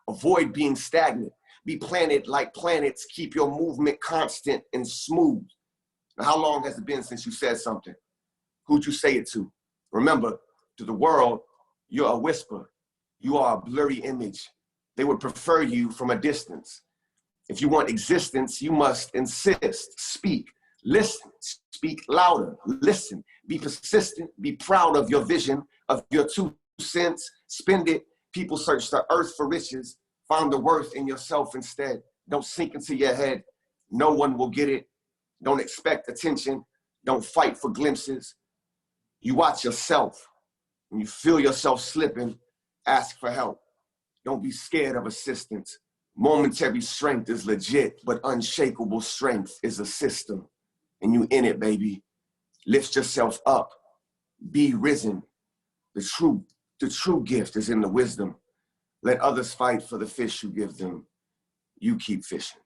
avoid being stagnant. Be planted like planets, keep your movement constant and smooth. Now, how long has it been since you said something? Who'd you say it to? Remember, to the world, you're a whisper. You are a blurry image. They would prefer you from a distance. If you want existence, you must insist, speak, listen, speak louder, listen, be persistent, be proud of your vision, of your 2 cents, spend it. People search the earth for riches, find the worth in yourself instead. Don't sink into your head. No one will get it. Don't expect attention. Don't fight for glimpses. You watch yourself. When you feel yourself slipping, ask for help. Don't be scared of assistance. Momentary strength is legit, but unshakable strength is a system. And you in it, baby. Lift yourself up. Be risen. The true gift is in the wisdom. Let others fight for the fish you give them. You keep fishing.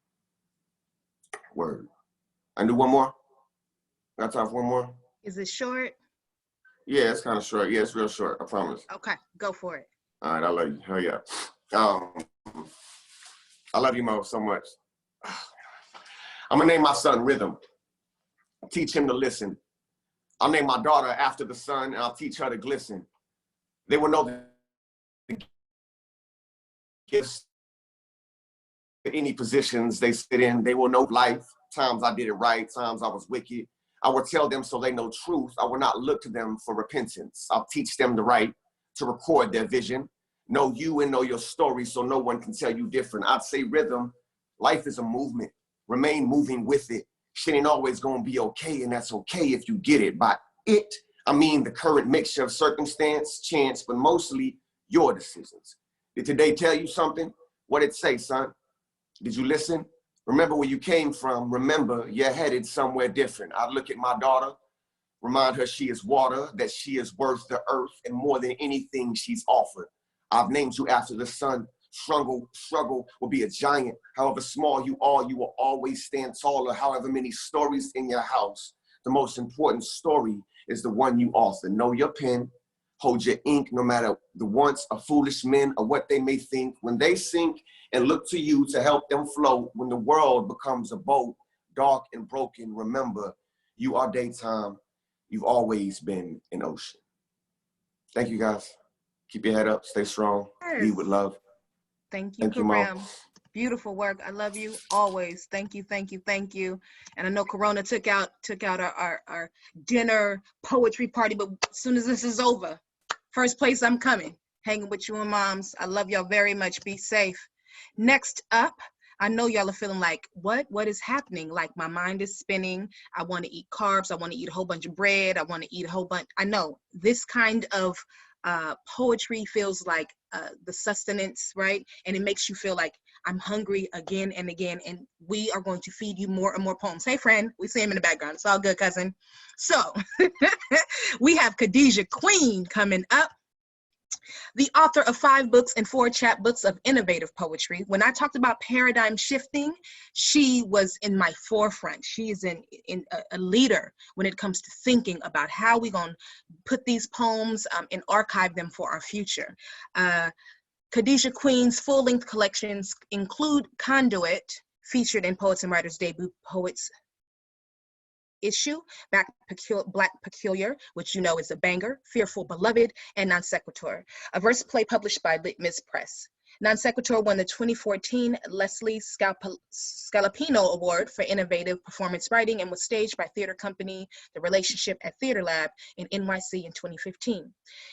Word. I do one more? Got time for one more? Is it short? Yeah, it's kind of short. Yeah, it's real short, I promise. Okay, go for it. All right, I love you. Hell yeah. I love you, Mo, so much. I'm gonna name my son Rhythm. Teach him to listen. I'll name my daughter after the sun, and I'll teach her to glisten. They will know the gifts at any positions they sit in. They will know life. Times I did it right, times I was wicked. I will tell them so they know truth. I will not look to them for repentance. I'll teach them the right to record their vision. Know you and know your story so no one can tell you different. I'd say Rhythm, life is a movement. Remain moving with it. Shit ain't always gonna be okay, and that's okay if you get it. By it, I mean the current mixture of circumstance, chance, but mostly your decisions. Did today tell you something? What did it say, son? Did you listen? Remember where you came from. Remember you're headed somewhere different. I look at my daughter, remind her she is water, that she is worth the earth, and more than anything she's offered. I've named you after the sun, Struggle will be a giant. However small you are, you will always stand taller. However many stories in your house, the most important story is the one you author. Know your pen, hold your ink, no matter the wants of foolish men or what they may think. When they sink and look to you to help them float, when the world becomes a boat, dark and broken, remember, you are daytime. You've always been an ocean. Thank you, guys. Keep your head up, stay strong, lead with love. Thank you, Thank you, Mo. Korim. Beautiful work. I love you always. Thank you, thank you, thank you. And I know Corona took out our dinner poetry party, but as soon as this is over, first place I'm coming, hanging with you and moms. I love y'all very much. Be safe. Next up, I know y'all are feeling like, what is happening? Like my mind is spinning. I want to eat carbs. I want to eat a whole bunch of bread. I want to eat a whole bunch. I know this kind of poetry feels like the sustenance, right? And it makes you feel like I'm hungry again and again. And we are going to feed you more and more poems. Hey, friend, we see him in the background. It's all good, cousin. So we have Khadijah Queen coming up, the author of 5 books and 4 chapbooks of innovative poetry. When I talked about paradigm shifting, she was in my forefront. She is a leader when it comes to thinking about how we're going to put these poems and archive them for our future. Khadijah Queen's full-length collections include Conduit, featured in Poets and Writers Debut Poets issue, Black Peculiar, which you know is a banger, Fearful Beloved, and Non Sequitur, a verse play published by Litmus Press. Non Sequitur won the 2014 Leslie Scalapino Award for Innovative Performance Writing and was staged by theater company The Relationship at Theater Lab in NYC in 2015.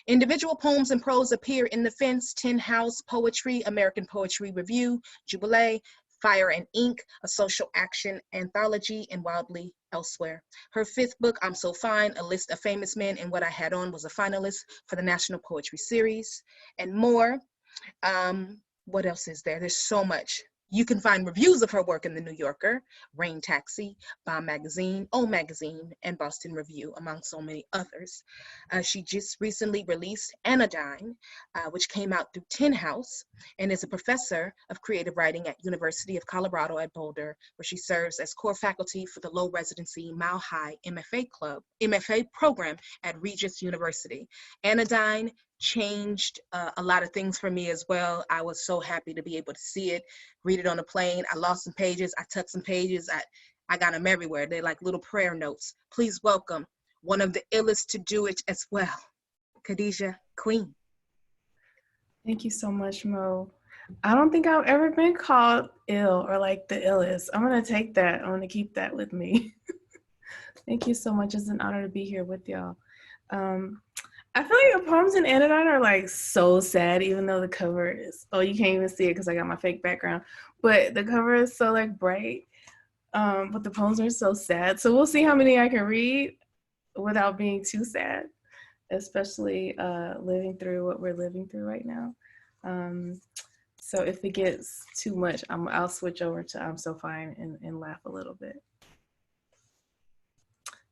Individual poems and prose appear in The Fence, Tin House Poetry, American Poetry Review, Jubilee, Fire and Ink, a social action anthology, and Wildly Elsewhere. Her 5th book, I'm So Fine, a list of famous men and what I had on, was a finalist for the National Poetry Series, and more. What else is there? There's so much. You can find reviews of her work in The New Yorker, Rain Taxi, Bomb Magazine, O Magazine, and Boston Review, among so many others. She just recently released Anodyne, which came out through Tin House, and is a professor of creative writing at University of Colorado at Boulder, where she serves as core faculty for the low residency Mile High MFA program at Regis University. Anodyne changed a lot of things for me as well. I was so happy to be able to see it, read it on the plane. I lost some pages. I took some pages. I got them everywhere. They're like little prayer notes. Please welcome one of the illest to do it as well, Khadijah Queen. Thank you so much, Mo. I don't think I've ever been called ill or like the illest. I'm going to take that. I'm going to keep that with me. Thank you so much. It's an honor to be here with y'all. I feel like the poems in Anodyne are like so sad, even though the cover is, oh, you can't even see it because I got my fake background, but the cover is so like bright, but the poems are so sad. So we'll see how many I can read without being too sad, especially living through what we're living through right now. So if it gets too much, I'll switch over to I'm So Fine and laugh a little bit.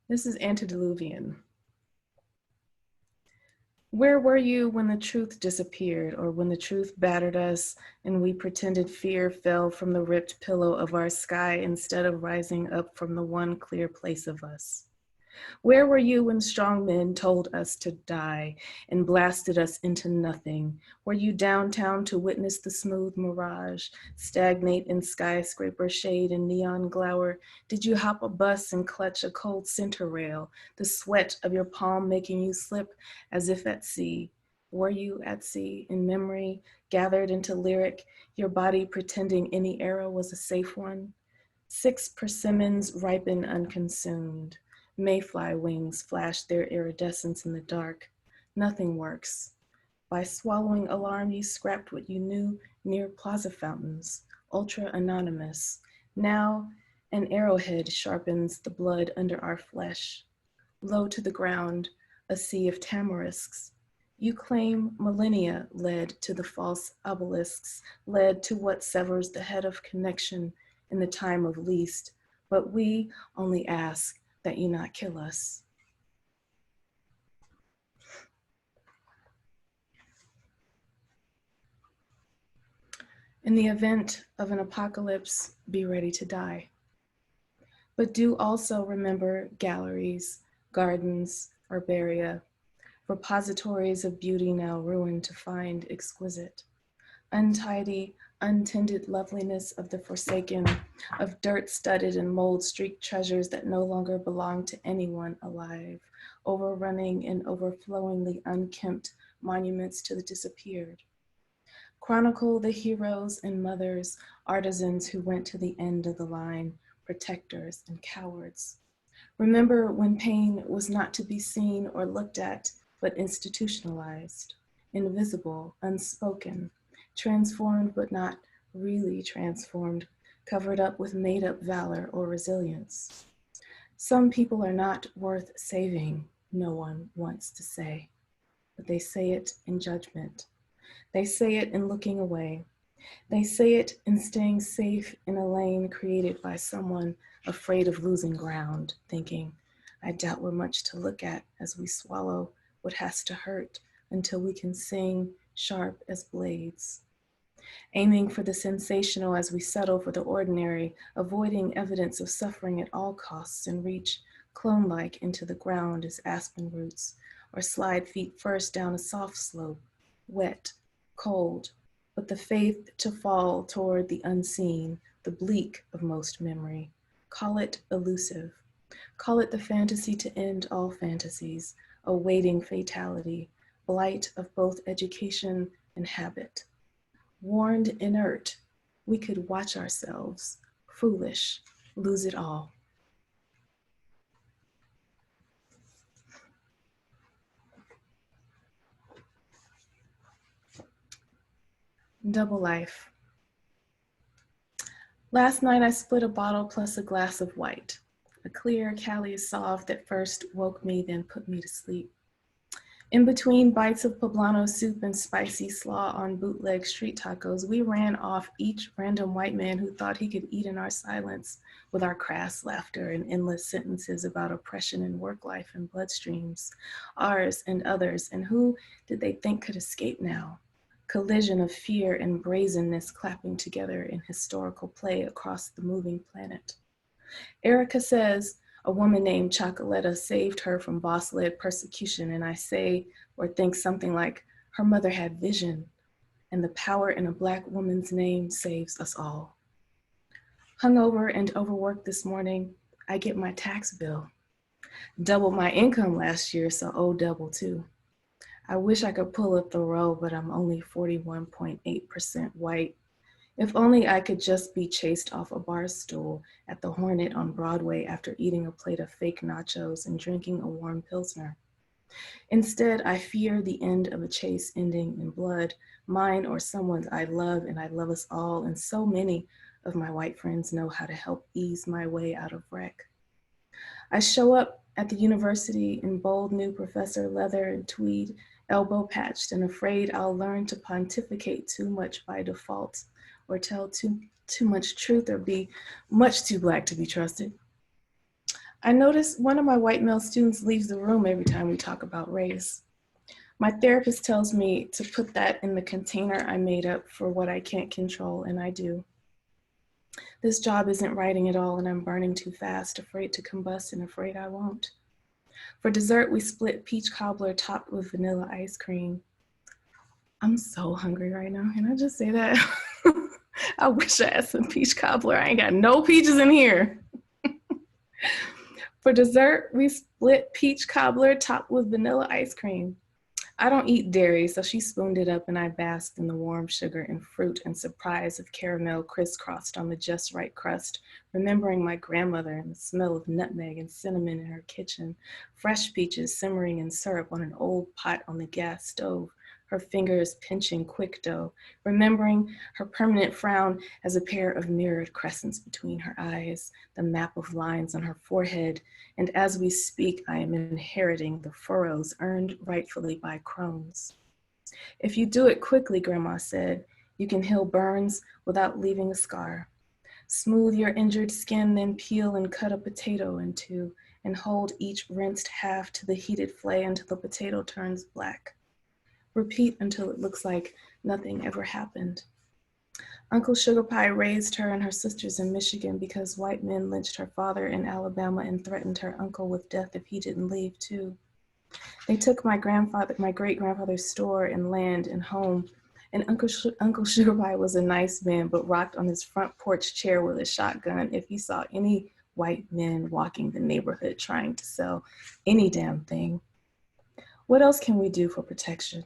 This is Antediluvian. Where were you when the truth disappeared, or when the truth battered us and we pretended fear fell from the ripped pillow of our sky instead of rising up from the one clear place of us? Where were you when strong men told us to die and blasted us into nothing? Were you downtown to witness the smooth mirage, stagnate in skyscraper shade and neon glower? Did you hop a bus and clutch a cold center rail, the sweat of your palm making you slip as if at sea? Were you at sea in memory, gathered into lyric, your body pretending any era was a safe one? 6 persimmons ripen unconsumed. Mayfly wings flash their iridescence in the dark. Nothing works. By swallowing alarm, you scrapped what you knew near plaza fountains, ultra anonymous. Now, an arrowhead sharpens the blood under our flesh. Low to the ground, a sea of tamarisks. You claim millennia led to the false obelisks, led to what severs the head of connection in the time of least, but we only ask that you not kill us. In the event of an apocalypse, be ready to die. But do also remember galleries, gardens, herbaria, repositories of beauty now ruined to find exquisite, untidy, untended loveliness of the forsaken, of dirt-studded and mold-streaked treasures that no longer belong to anyone alive, overrunning and overflowingly unkempt monuments to the disappeared. Chronicle the heroes and mothers, artisans who went to the end of the line, protectors and cowards. Remember when pain was not to be seen or looked at, but institutionalized, invisible, unspoken, transformed but not really transformed, covered up with made-up valor or resilience. Some people are not worth saving, no one wants to say, but they say it in judgment. They say it in looking away. They say it in staying safe in a lane created by someone afraid of losing ground, thinking, I doubt we're much to look at as we swallow what has to hurt until we can sing sharp as blades. Aiming for the sensational as we settle for the ordinary, avoiding evidence of suffering at all costs and reach clone-like into the ground as aspen roots, or slide feet first down a soft slope, wet, cold, but the faith to fall toward the unseen, the bleak of most memory. Call it elusive. Call it the fantasy to end all fantasies, awaiting fatality, blight of both education and habit. Warned inert, we could watch ourselves, foolish, lose it all. Double life. Last night I split a bottle plus a glass of white, a clear Cali Sauv that first woke me, then put me to sleep. In between bites of poblano soup and spicy slaw on bootleg street tacos, we ran off each random white man who thought he could eat in our silence with our crass laughter and endless sentences about oppression and work life and bloodstreams, ours and others, and who did they think could escape now? Collision of fear and brazenness clapping together in historical play across the moving planet. Erica says, a woman named Chocoletta saved her from boss-led persecution, and I say or think something like, her mother had vision, and the power in a Black woman's name saves us all. Hungover and overworked this morning, I get my tax bill. Doubled my income last year, so owe double too. I wish I could pull up the row, but I'm only 41.8% white. If only I could just be chased off a bar stool at the Hornet on Broadway after eating a plate of fake nachos and drinking a warm Pilsner. Instead, I fear the end of a chase ending in blood, mine or someone's I love, and I love us all, and so many of my white friends know how to help ease my way out of wreck. I show up at the university in bold new professor leather and tweed, elbow patched, and afraid I'll learn to pontificate too much by default, or tell too much truth, or be much too Black to be trusted. I notice one of my white male students leaves the room every time we talk about race. My therapist tells me to put that in the container I made up for what I can't control, and I do. This job isn't writing at all, and I'm burning too fast, afraid to combust and afraid I won't. For dessert, we split peach cobbler topped with vanilla ice cream. I'm so hungry right now. Can I just say that? I wish I had some peach cobbler. I ain't got no peaches in here. For dessert, we split peach cobbler topped with vanilla ice cream. I don't eat dairy, so she spooned it up and I basked in the warm sugar and fruit and surprise of caramel crisscrossed on the just right crust, remembering my grandmother and the smell of nutmeg and cinnamon in her kitchen, fresh peaches simmering in syrup on an old pot on the gas stove, her fingers pinching quick dough, remembering her permanent frown as a pair of mirrored crescents between her eyes, the map of lines on her forehead, and as we speak, I am inheriting the furrows earned rightfully by crones. If you do it quickly, Grandma said, you can heal burns without leaving a scar. Smooth your injured skin, then peel and cut a potato in two, and hold each rinsed half to the heated flay until the potato turns black. Repeat until it looks like nothing ever happened. Uncle Sugar Pie raised her and her sisters in Michigan because white men lynched her father in Alabama and threatened her uncle with death if he didn't leave too. They took my great-grandfather's store and land and home, and Uncle Sugar Pie was a nice man, but rocked on his front porch chair with a shotgun if he saw any white men walking the neighborhood trying to sell any damn thing. What else can we do for protection?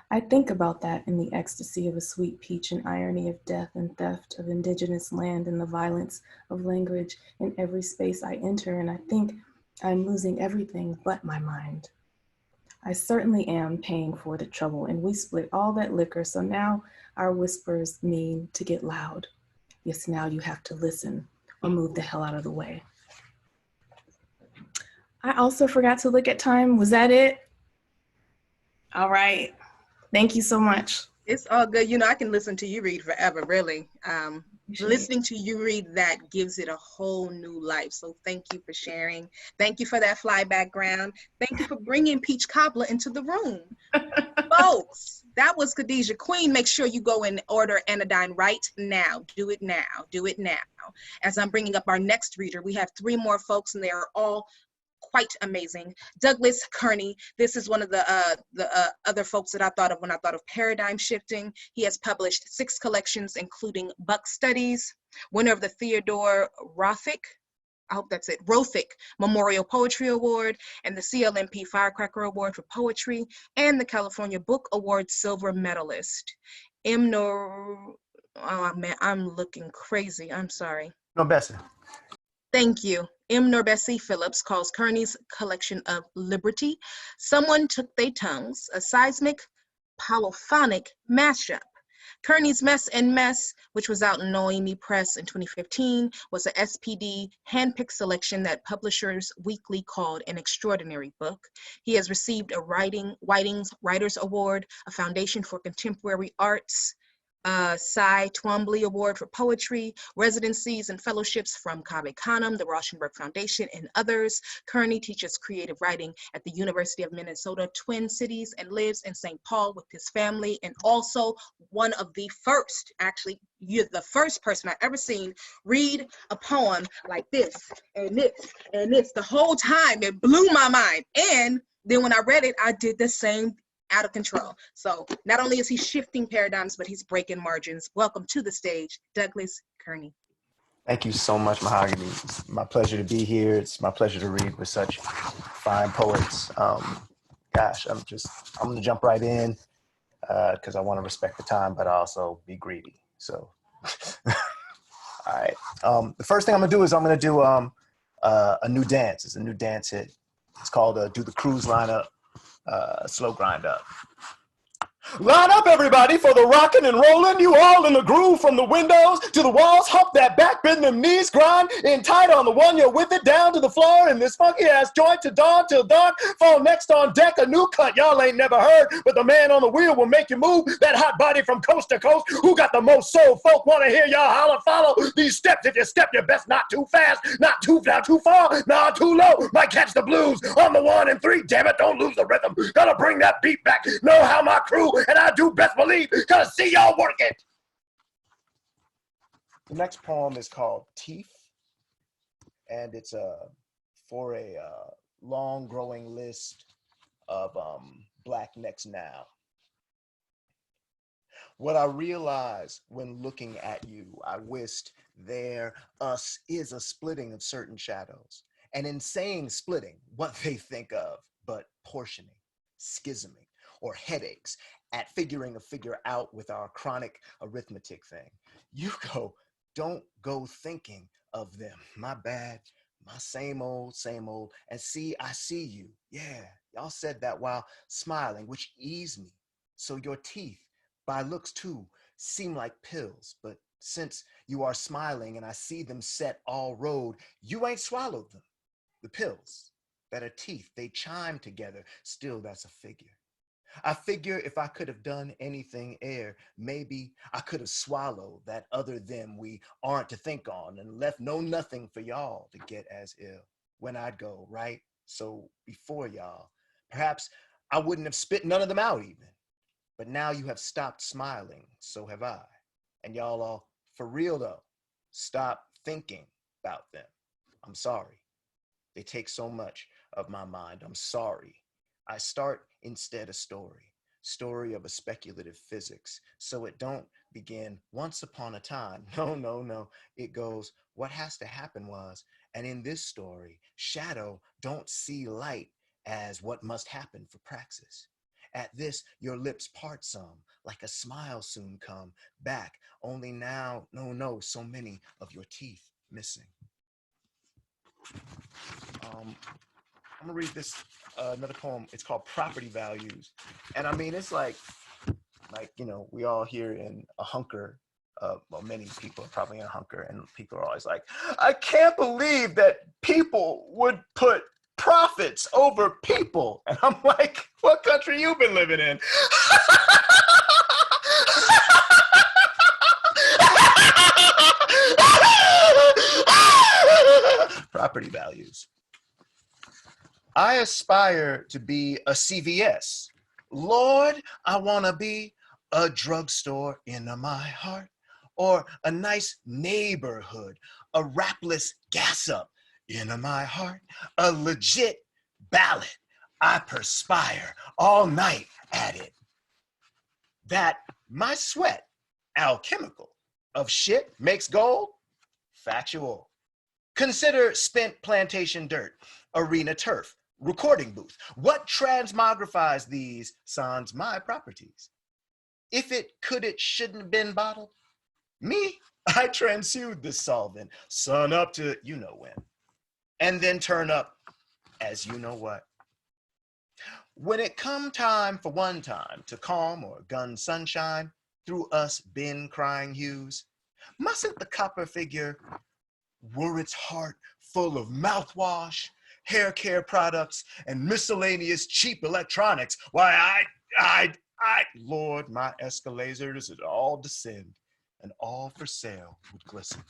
I think about that in the ecstasy of a sweet peach and irony of death and theft of indigenous land and the violence of language in every space I enter, and I think I'm losing everything but my mind. I certainly am paying for the trouble, and we split all that liquor, so now our whispers mean to get loud. Yes, now you have to listen or move the hell out of the way. I also forgot to look at time. Was that it? All right. Thank you so much. It's all good. You know, I can listen to you read forever, really. Listening to you read that gives it a whole new life. So thank you for sharing. Thank you for that fly background. Thank you for bringing Peach Cobbler into the room. Folks, that was Khadijah Queen. Make sure you go and order Anodyne right now. Do it now. Do it now. As I'm bringing up our next reader, we have 3 more folks, and they are all quite amazing. Douglas Kearney. This is one of the other folks that I thought of when I thought of paradigm shifting. He has published 6 collections, including Buck Studies, winner of the Theodore Rothick, I hope that's it, Rothick Memorial Poetry Award, and the CLMP Firecracker Award for Poetry, and the California Book Award Silver Medalist. Oh man, I'm looking crazy. I'm sorry. No, Bessie. Thank you. M. Norbessie Phillips calls Kearney's collection of Liberty, Someone Took They Tongues, a seismic polyphonic mashup. Kearney's Mess and Mess, which was out in Noemi Press in 2015, was a SPD handpicked selection that Publishers Weekly called an extraordinary book. He has received a Whiting's Writers Award, a Foundation for Contemporary Arts, Cy Twombly Award for Poetry, residencies and fellowships from Cave Canem, the Rauschenberg Foundation, and others. Kearney teaches creative writing at the University of Minnesota Twin Cities and lives in St. Paul with his family, and also one of the first, actually, you're the first person I've ever seen read a poem like this, and this, and this. The whole time, it blew my mind. And then when I read it, I did the same out of control. So not only is he shifting paradigms, but he's breaking margins. Welcome to the stage, Douglas Kearney. Thank you so much, Mahogany. It's my pleasure to be here. It's my pleasure to read with such fine poets. Gosh, I'm gonna jump right in because I want to respect the time, but also be greedy. So, all right. The first thing I'm gonna do is I'm gonna do a new dance. It's a new dance hit. It's called Do the Cruise Line Up. Slow grind up. Line up, everybody, for the rocking and rolling. You all in the groove from the windows to the walls. Hump that back, bend them knees, grind in tight on the one. You're with it down to the floor in this funky ass joint to dawn till dark. Fall next on deck, a new cut y'all ain't never heard, but the man on the wheel will make you move. That hot body from coast to coast. Who got the most soul? Folk want to hear y'all holler. Follow these steps. If you step your best, not too fast, not too far, not too low. Might catch the blues on the 1 and 3. Damn it, don't lose the rhythm. Gotta bring that beat back. Know how my crew and I do best believe, gonna see y'all work it. The next poem is called Teeth, and it's for a long growing list of black necks now. What I realized when looking at you, I wist there us is a splitting of certain shadows, and in saying splitting, what they think of but portioning, schisming, or headaches at figuring a figure out with our chronic arithmetic thing. You don't go thinking of them. My bad, my same old, and see, I see you. Yeah, y'all said that while smiling, which eased me. So your teeth, by looks too, seem like pills, but since you are smiling and I see them set all road, you ain't swallowed them. The pills that are teeth, they chime together, still that's a figure. I figure if I could have done anything ere, maybe I could have swallowed that other them we aren't to think on and left no nothing for y'all to get as ill when I'd go, right? So before y'all, perhaps I wouldn't have spit none of them out even. But now you have stopped smiling, so have I. And y'all all, for real though, stop thinking about them. I'm sorry. They take so much of my mind. I'm sorry. I start instead a story of a speculative physics. So it don't begin once upon a time. No, no, no. It goes, what has to happen was, and in this story, shadow don't see light as what must happen for praxis. At this, your lips part some, like a smile soon come back, only now, no, no, so many of your teeth missing. I'm gonna read this, another poem. It's called Property Values. And I mean, it's like, you know, we all here in a hunker, well, many people are probably in a hunker, and people are always like, I can't believe that people would put profits over people. And I'm like, what country you been living in? Property values. I aspire to be a CVS. Lord, I want to be a drugstore in my heart, or a nice neighborhood, a rapless gas up in my heart, a legit ballot. I perspire all night at it. That my sweat, alchemical, of shit makes gold, factual. Consider spent plantation dirt, arena turf, recording booth. What transmogrifies these sans my properties? If it could, it shouldn't have been bottled. Me, I transsued this solvent, sun up to you know when, and then turn up as you know what. When it come time for one time to calm or gun sunshine through us bin crying hues, mustn't the copper figure, were its heart full of mouthwash, hair care products, and miscellaneous cheap electronics, why Lord, my escalators would all descend, and all for sale would glisten.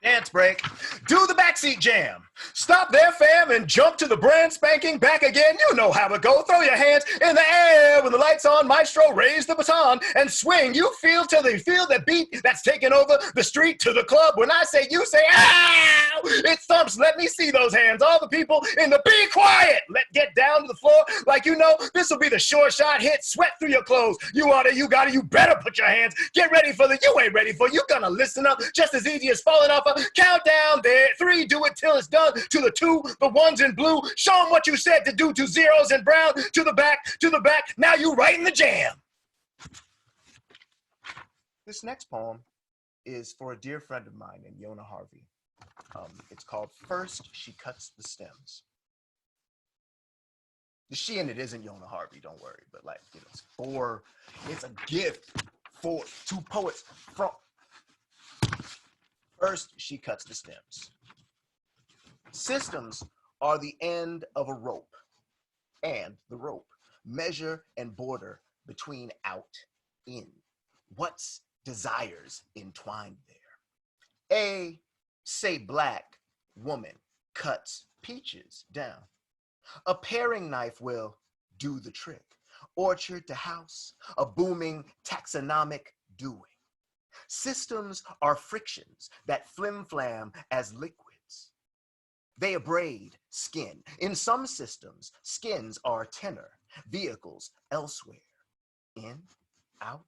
Dance break. Do the backseat jam. Stop there, fam, and jump to the brand spanking back again. You know how it go. Throw your hands in the air when the lights on. Maestro, raise the baton and swing. You feel till they feel that beat that's taking over the street to the club. When I say, you say, ow! It thumps. Let me see those hands. All the people in the be quiet. Get down to the floor like you know this will be the sure shot hit. Sweat through your clothes. You got it. You better put your hands. Get ready for the you ain't ready for. You gonna listen up just as easy as falling off a countdown there. 3, do it till it's done. To the 2, the 1's in blue. Show them what you said to do. 2 zeros in brown. To the back, to the back. Now you right in the jam. This next poem is for a dear friend of mine named Yona Harvey. It's called First She Cuts the Stems. The she in it isn't Yona Harvey, don't worry, but like, you know, it's a gift for 2 poets from. First, she cuts the stems. Systems are the end of a rope, and the rope measure and border between out, in. What's desires entwined there? A, say black, woman cuts peaches down. A paring knife will do the trick. Orchard to house, a booming taxonomic doing. Systems are frictions that flim-flam as liquids. They abrade skin. In some systems, skins are tenor, vehicles elsewhere. In, out,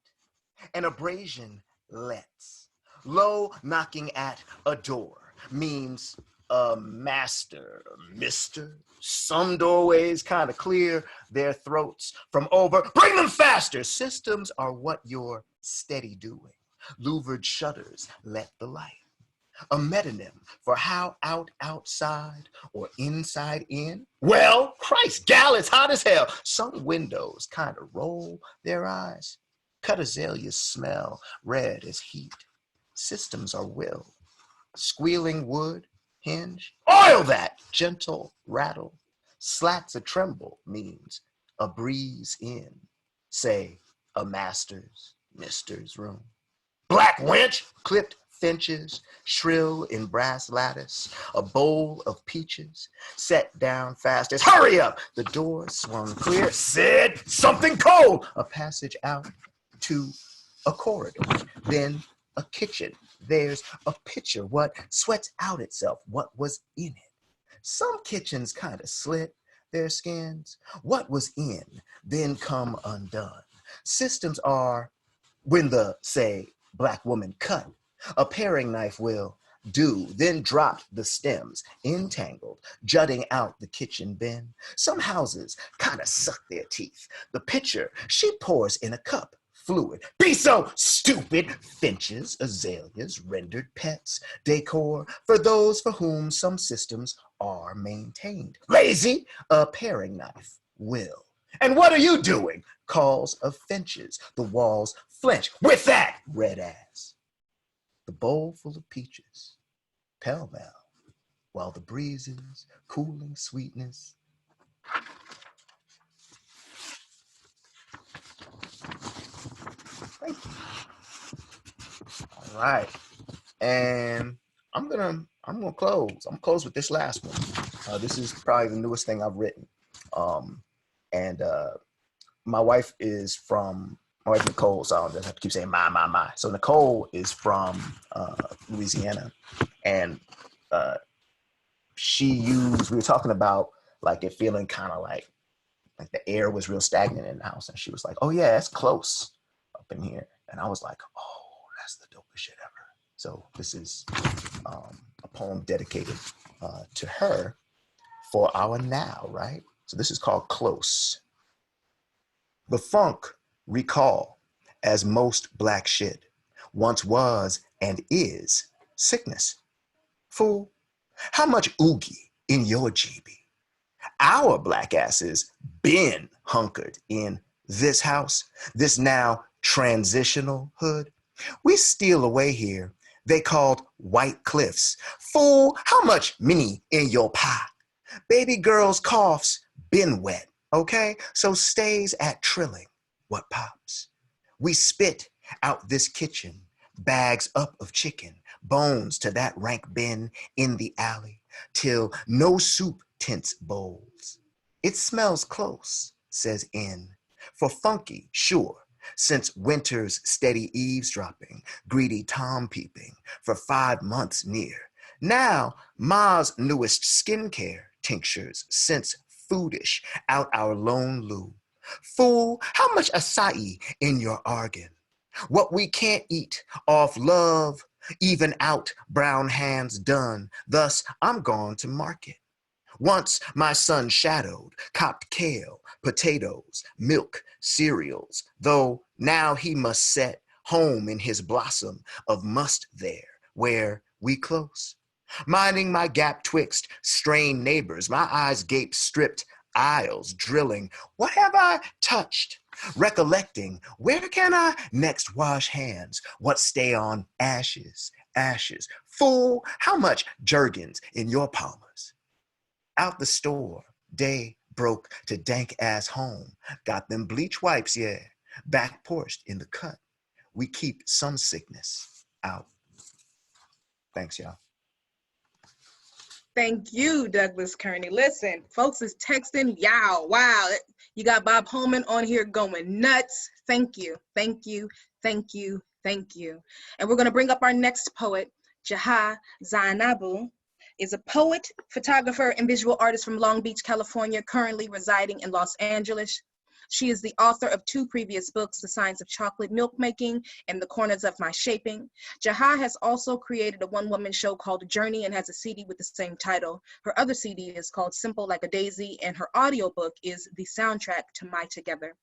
an abrasion lets. Low knocking at a door means a master, mister. Some doorways kind of clear their throats from over. Bring them faster! Systems are what you're steady doing. Louvered shutters let the light. A metonym for how out outside or inside in? Well, Christ, gal, it's hot as hell. Some windows kind of roll their eyes. Cut azaleas smell red as heat. Systems are will. Squealing wood, hinge. Oil that! Gentle rattle. Slats a tremble means a breeze in. Say, a master's, mister's room. Black wench, clipped finches, shrill in brass lattice, a bowl of peaches, set down fast as hurry up. The door swung clear, said something cold. A passage out to a corridor, then a kitchen. There's a picture, what sweats out itself, what was in it. Some kitchens kind of slit their skins. What was in, then come undone. Systems are when the, say, Black woman cut, a paring knife will do, then drop the stems, entangled, jutting out the kitchen bin. Some houses kind of suck their teeth. The pitcher she pours in a cup, fluid. Be so stupid! Finches, azaleas, rendered pets, decor for those for whom some systems are maintained. Lazy, a paring knife will. And what are you doing? Calls of finches. The walls flinch. With that, red ass. The bowl full of peaches, pell-mell, while the breezes, cooling sweetness. Thank you. All right. And I'm gonna close. I'm gonna close with this last one. This is probably the newest thing I've written. And my wife Nicole, so I don't have to keep saying my. So Nicole is from Louisiana, and we were talking about like it feeling kind of like the air was real stagnant in the house, and she was like, "Oh yeah, it's close up in here," and I was like, "Oh, that's the dopest shit ever." So this is a poem dedicated to her for our now, right? So this is called Close. The funk recall, as most Black shit, once was and is sickness. Fool, how much oogie in your GB? Our Black asses been hunkered in this house, this now transitional hood. We steal away here. They called White Cliffs. Fool, how much mini in your pie? Baby girl's coughs been wet, okay? So stays at trilling what pops. We spit out this kitchen, bags up of chicken, bones to that rank bin in the alley, till no soup tints bowls. It smells close, says N, for funky, sure, since winter's steady eavesdropping, greedy Tom peeping, for 5 months near. Now, Ma's newest skincare tinctures, since foodish, out our lone loo. Fool, how much acai in your argan? What we can't eat off love, even out brown hands done. Thus, I'm gone to market. Once my son shadowed, copped kale, potatoes, milk, cereals, though now he must set home in his blossom of must there, where we close. Minding my gap twixt strained neighbors, my eyes gape stripped aisles, drilling, what have I touched? Recollecting, where can I next wash hands? What stay on ashes, ashes? Fool, how much Jergens in your palmers? Out the store, day broke to dank ass home. Got them bleach wipes, yeah, back porched in the cut. We keep some sickness out. Thanks, y'all. Thank you, Douglas Kearney. Listen, folks is texting, yow, wow. You got Bob Holman on here going nuts. Thank you, thank you, thank you, thank you. And we're gonna bring up our next poet. Jaha Zainabu is a poet, photographer, and visual artist from Long Beach, California, currently residing in Los Angeles. She is the author of 2 previous books, The Science of Chocolate Milk Making and The Corners of My Shaping. Jaha has also created a one-woman show called Journey and has a CD with the same title. Her other CD is called Simple Like a Daisy, and her audiobook is the soundtrack to My Together.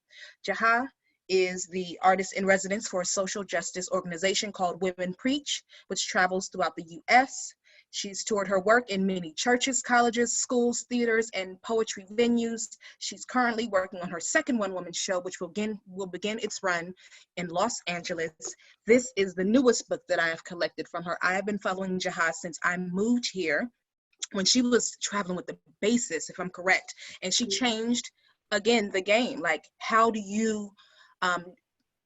Jaha is the artist in residence for a social justice organization called Women Preach, which travels throughout the US. She's toured her work in many churches, colleges, schools, theaters, and poetry venues. She's currently working on her second one-woman show, which will begin its run in Los Angeles. This is the newest book that I have collected from her. I have been following Jaha since I moved here, when she was traveling with the basis, if I'm correct, and she changed, again, the game. Like, how do you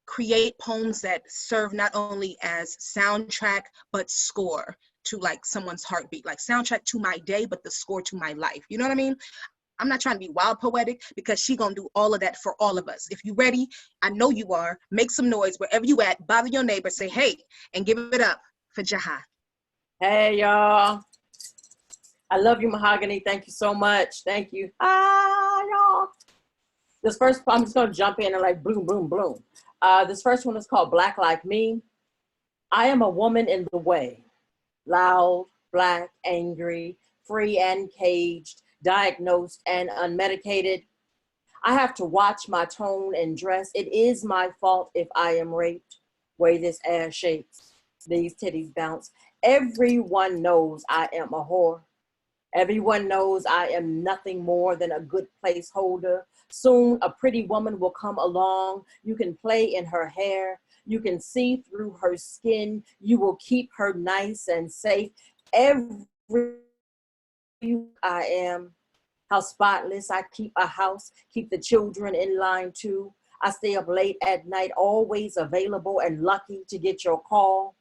create poems that serve not only as soundtrack, but score to like someone's heartbeat, like soundtrack to my day, but the score to my life. You know what I mean? I'm not trying to be wild poetic because she gonna do all of that for all of us. If you ready, I know you are. Make some noise wherever you at. Bother your neighbor. Say hey, and give it up for Jaha. Hey, y'all. I love you, Mahogany. Thank you so much. Thank you. Ah, y'all. This first, I'm just going to jump in and like bloom, bloom, bloom. This first one is called Black Like Me. I am a woman in the way. Loud, black, angry, free and caged, diagnosed and unmedicated. I have to watch my tone and dress. It is my fault if I am raped. Way this ass shakes, these titties bounce. Everyone knows I am a whore. Everyone knows I am nothing more than a good placeholder. Soon a pretty woman will come along. You can play in her hair. You can see through her skin. You will keep her nice and safe. Every I am, how spotless I keep a house, keep the children in line too. I stay up late at night, always available and lucky to get your call.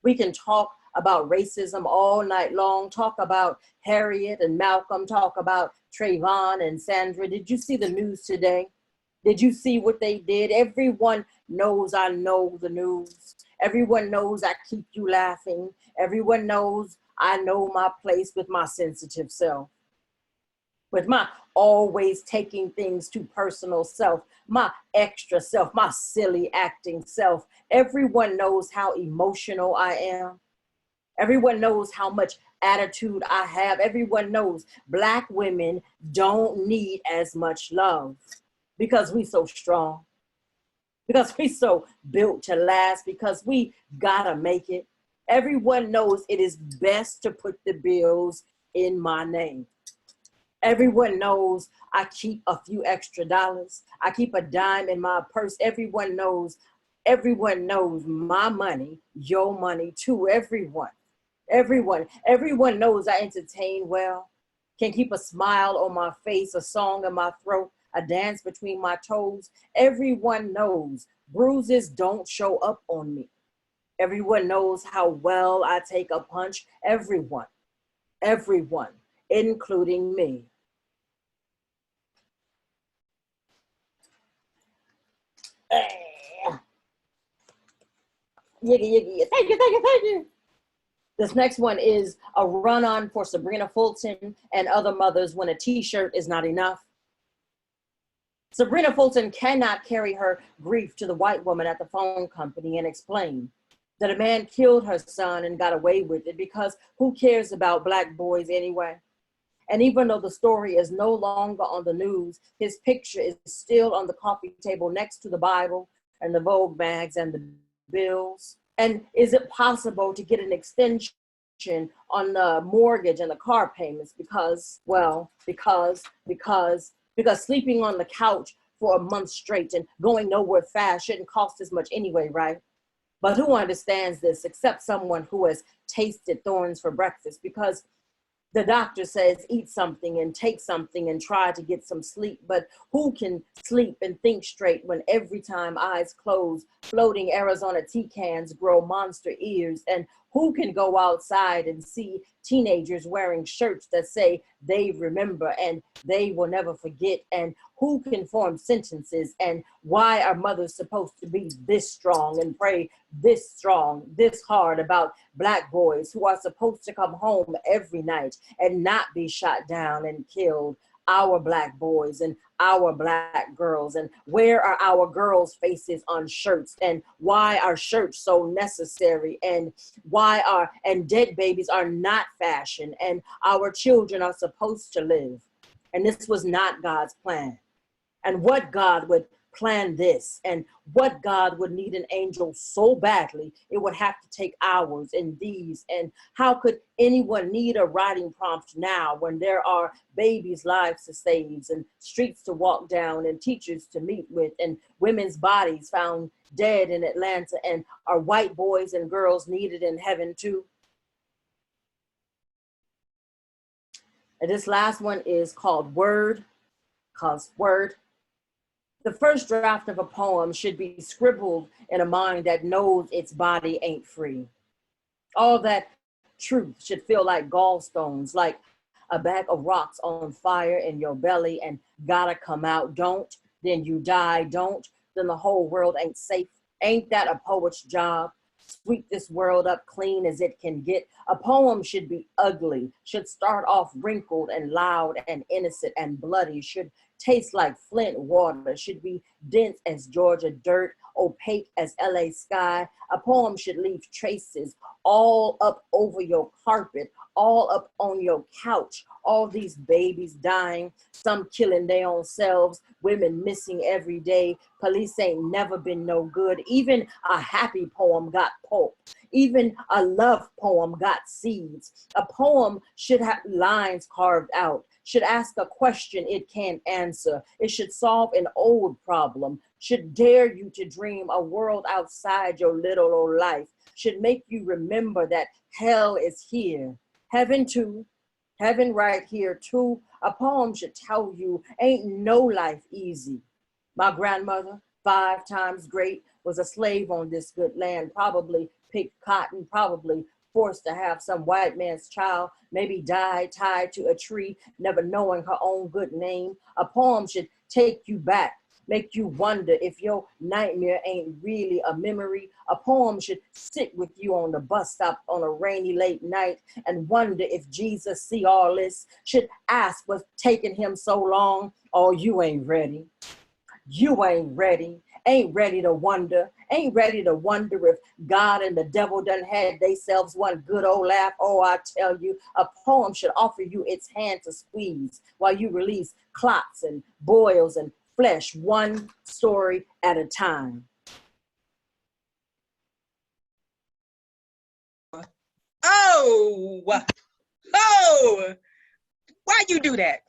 We can talk about racism all night long, talk about Harriet and Malcolm, talk about Trayvon and Sandra. Did you see the news today? Did you see what they did? Everyone knows I know the news. Everyone knows I keep you laughing. Everyone knows I know my place with my sensitive self. With my always taking things to personal self, my extra self, my silly acting self. Everyone knows how emotional I am. Everyone knows how much attitude I have. Everyone knows Black women don't need as much love because we so strong, because we so built to last, because we gotta make it. Everyone knows it is best to put the bills in my name. Everyone knows I keep a few extra dollars. I keep a dime in my purse. Everyone knows my money, your money too. Everyone knows I entertain well, can keep a smile on my face, a song in my throat, a dance between my toes. Everyone knows bruises don't show up on me. Everyone knows how well I take a punch. Everyone, including me. Yiggy. Thank you. This next one is a run-on for Sabrina Fulton and other mothers when a t-shirt is not enough. Sabrina Fulton cannot carry her grief to the white woman at the phone company and explain that a man killed her son and got away with it because who cares about Black boys anyway? And even though the story is no longer on the news, his picture is still on the coffee table next to the Bible and the Vogue bags and the bills. And is it possible to get an extension on the mortgage and the car payments because sleeping on the couch for a month straight and going nowhere fast shouldn't cost as much anyway, right? But who understands this except someone who has tasted thorns for breakfast? Because the doctor says eat something and take something and try to get some sleep, but who can sleep and think straight when every time eyes close, floating Arizona tea cans grow monster ears? And who can go outside and see teenagers wearing shirts that say they remember and they will never forget? And who can form sentences? And why are mothers supposed to be this strong and pray this strong, this hard about Black boys who are supposed to come home every night and not be shot down and killed? Our Black boys and our Black girls, and where are our girls' faces on shirts? And why are shirts so necessary? And and dead babies are not fashion, and our children are supposed to live. And this was not God's plan. And what God would plan this, and what God would need an angel so badly, it would have to take hours and these. And how could anyone need a writing prompt now when there are babies' lives to save and streets to walk down and teachers to meet with and women's bodies found dead in Atlanta, and are white boys and girls needed in heaven too? And this last one is called Word, cause Word. The first draft of a poem should be scribbled in a mind that knows its body ain't free. All that truth should feel like gallstones, like a bag of rocks on fire in your belly and gotta come out. Don't, then you die. Don't, then the whole world ain't safe. Ain't that a poet's job? Sweep this world up clean as it can get. A poem should be ugly, should start off wrinkled and loud and innocent and bloody, should taste like Flint water, should be dense as Georgia dirt, opaque as LA sky. A poem should leave traces all up over your carpet, all up on your couch. All these babies dying, some killing their own selves, women missing every day. Police ain't never been no good. Even a happy poem got pulp. Even a love poem got seeds. A poem should have lines carved out, should ask a question it can't answer. It should solve an old problem, should dare you to dream a world outside your little old life, should make you remember that hell is here, heaven too, heaven right here too. A poem should tell you ain't no life easy. My grandmother, 5 times great, was a slave on this good land, probably picked cotton, probably forced to have some white man's child, maybe died tied to a tree, never knowing her own good name. A poem should take you back, make you wonder if your nightmare ain't really a memory. A poem should sit with you on the bus stop on a rainy late night and wonder if Jesus see all this, should ask what's taking him so long. Oh, you ain't ready. You ain't ready. Ain't ready to wonder. Ain't ready to wonder if God and the devil done had theyselves one good old laugh. Oh, I tell you, a poem should offer you its hand to squeeze while you release clots and boils and flesh, one story at a time. Oh, why you do that?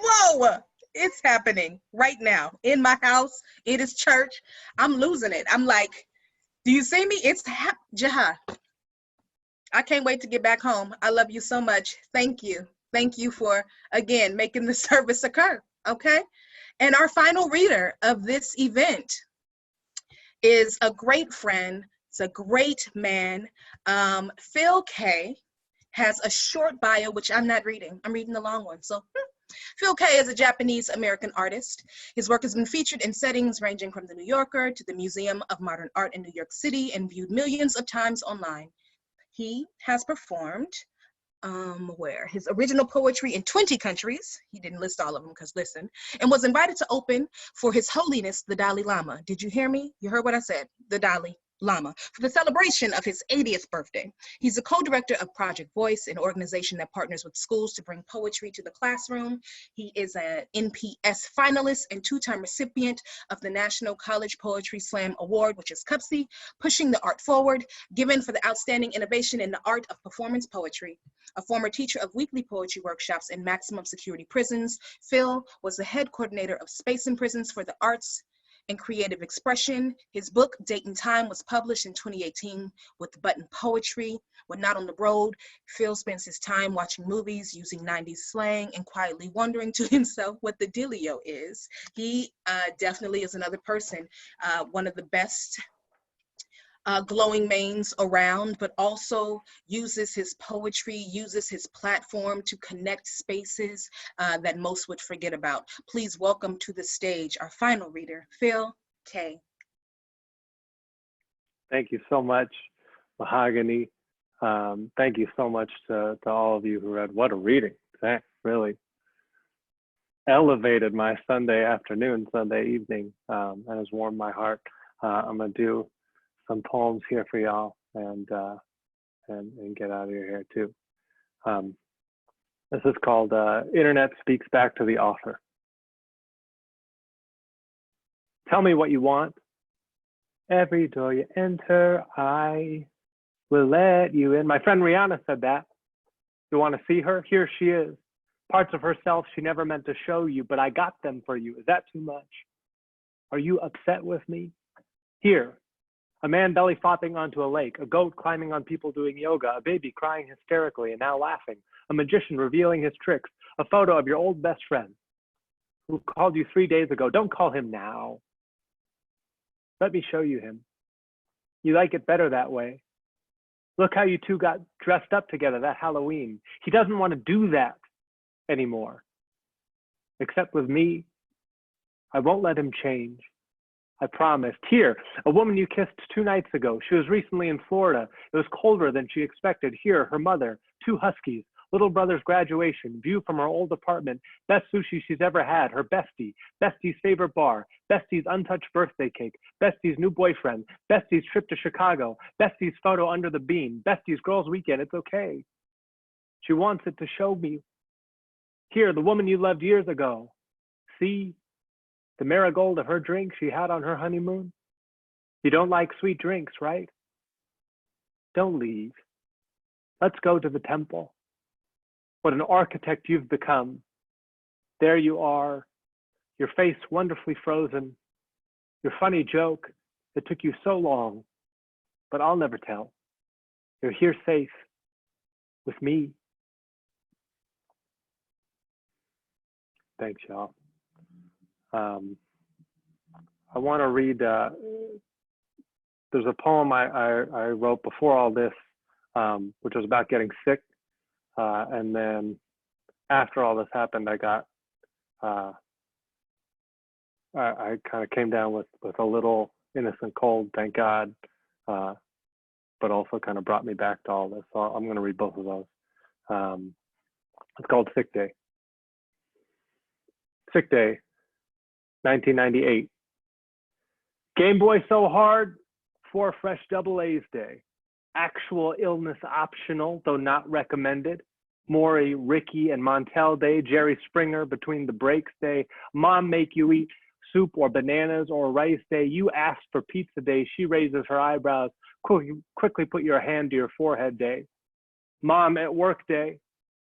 Whoa, it's happening right now in my house. It is church. I'm losing it. I'm like, do you see me? It's Jaha. I can't wait to get back home. I love you so much. Thank you. Thank you for, again, making the service occur, okay? And our final reader of this event is a great friend. It's a great man. Phil K has a short bio, which I'm not reading. I'm reading the long one. So Phil K is a Japanese-American artist. His work has been featured in settings ranging from the New Yorker to the Museum of Modern Art in New York City and viewed millions of times online. He has performed his original poetry in 20 countries. He didn't list all of them because listen, and was invited to open for His Holiness the Dalai Lama. Did you hear me? You heard what I said, the Dalai Lama, for the celebration of his 80th birthday. He's a co-director of Project Voice, an organization that partners with schools to bring poetry to the classroom. He is an NPS finalist and 2-time recipient of the National College Poetry Slam Award, which is CUPSI, pushing the art forward, given for the outstanding innovation in the art of performance poetry. A former teacher of weekly poetry workshops in maximum security prisons, Phil was the head coordinator of Space in Prisons for the Arts and Creative Expression. His book, Date and Time, was published in 2018 with Button Poetry. When not on the road, Phil spends his time watching movies, using 90s slang, and quietly wondering to himself what the dealio is. He definitely is another person, one of the best glowing mains around, but also uses his poetry, uses his platform to connect spaces that most would forget about. Please welcome to the stage our final reader, Phil K. Thank you so much, Mahogany. Thank you so much to all of you who read. What a reading. That really elevated my Sunday afternoon, Sunday evening, and has warmed my heart. I'm gonna do some poems here for y'all and get out of your hair too. This is called Internet Speaks Back to the Author. Tell me what you want. Every door you enter, I will let you in. My friend Rihanna said that. You want to see her? Here she is. Parts of herself she never meant to show you, but I got them for you. Is that too much? Are you upset with me? Here. A man belly flopping onto a lake, a goat climbing on people doing yoga, a baby crying hysterically and now laughing, a magician revealing his tricks, a photo of your old best friend who called you 3 days ago. Don't call him now. Let me show you him. You like it better that way. Look how you two got dressed up together that Halloween. He doesn't want to do that anymore. Except with me, I won't let him change. I promised. Here, a woman you kissed 2 nights ago. She was recently in Florida. It was colder than she expected. Here, her mother, 2 huskies, little brother's graduation, view from her old apartment, best sushi she's ever had, her bestie, bestie's favorite bar, bestie's untouched birthday cake, bestie's new boyfriend, bestie's trip to Chicago, bestie's photo under the beam, bestie's girls' weekend. It's okay. She wants it to show me. Here, the woman you loved years ago. See? The marigold of her drink she had on her honeymoon? You don't like sweet drinks, right? Don't leave. Let's go to the temple. What an architect you've become. There you are, your face wonderfully frozen, your funny joke that took you so long, but I'll never tell. You're here safe with me. Thanks, y'all. I want to read, there's a poem I wrote before all this, which was about getting sick. And then after all this happened, I got, I kind of came down with a little innocent cold, thank God, but also kind of brought me back to all this. So I'm going to read both of those. It's called Sick Day. Sick Day, 1998. Game Boy so hard, 4 fresh double A's day. Actual illness optional, though not recommended. Maury, Ricky, and Montel day. Jerry Springer between the breaks day. Mom make you eat soup or bananas or rice day. You asked for pizza day. She raises her eyebrows. Quickly put your hand to your forehead day. Mom at work day.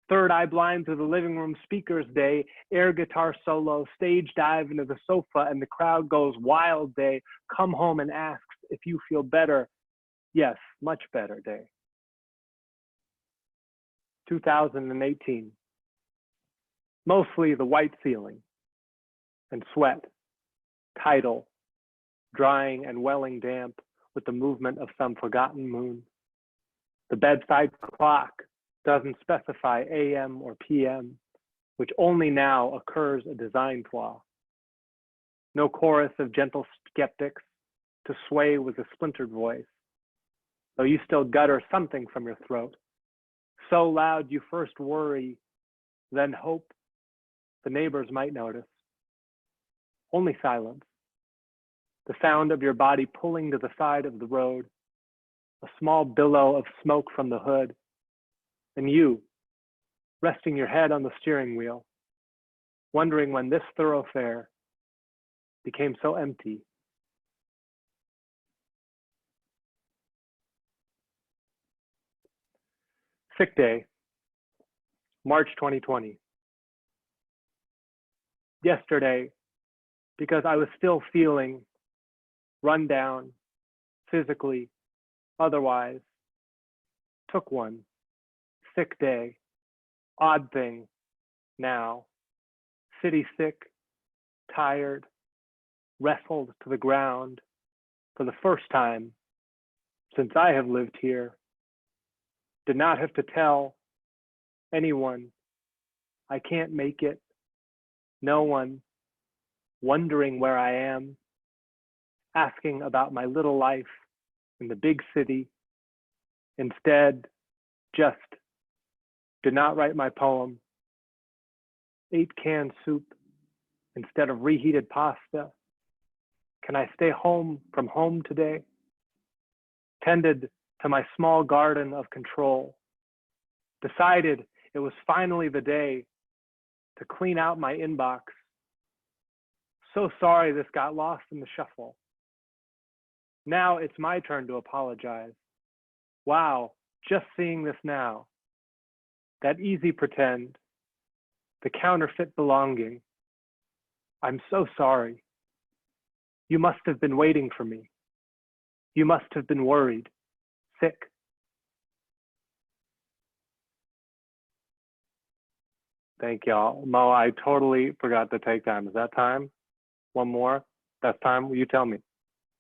Third eye blind through the living room speakers day. Air guitar solo. Stage dive into the sofa and the crowd goes wild day. Come home and asks if you feel better. Yes, much better day. 2018. Mostly the white ceiling and sweat, tidal, drying and welling damp with the movement of some forgotten moon. The bedside clock doesn't specify AM or PM, which only now occurs a design flaw. No chorus of gentle skeptics to sway with a splintered voice, though you still gutter something from your throat. So loud you first worry, then hope the neighbors might notice. Only silence. The sound of your body pulling to the side of the road, a small billow of smoke from the hood, and you, resting your head on the steering wheel, wondering when this thoroughfare became so empty. Sick Day, March 2020. Yesterday, because I was still feeling run down, physically, otherwise, took one. Sick day, odd thing, now. City sick, tired, wrestled to the ground for the first time since I have lived here. Did not have to tell anyone I can't make it. No one wondering where I am, asking about my little life in the big city. Instead, just did not write my poem. Ate canned soup instead of reheated pasta. Can I stay home from home today? Tended to my small garden of control. Decided it was finally the day to clean out my inbox. So sorry this got lost in the shuffle. Now it's my turn to apologize. Wow, just seeing this now. That easy pretend, the counterfeit belonging. I'm so sorry. You must have been waiting for me. You must have been worried, sick. Thank y'all. Mo, I totally forgot to take time. Is that time? One more? That's time? Will you tell me?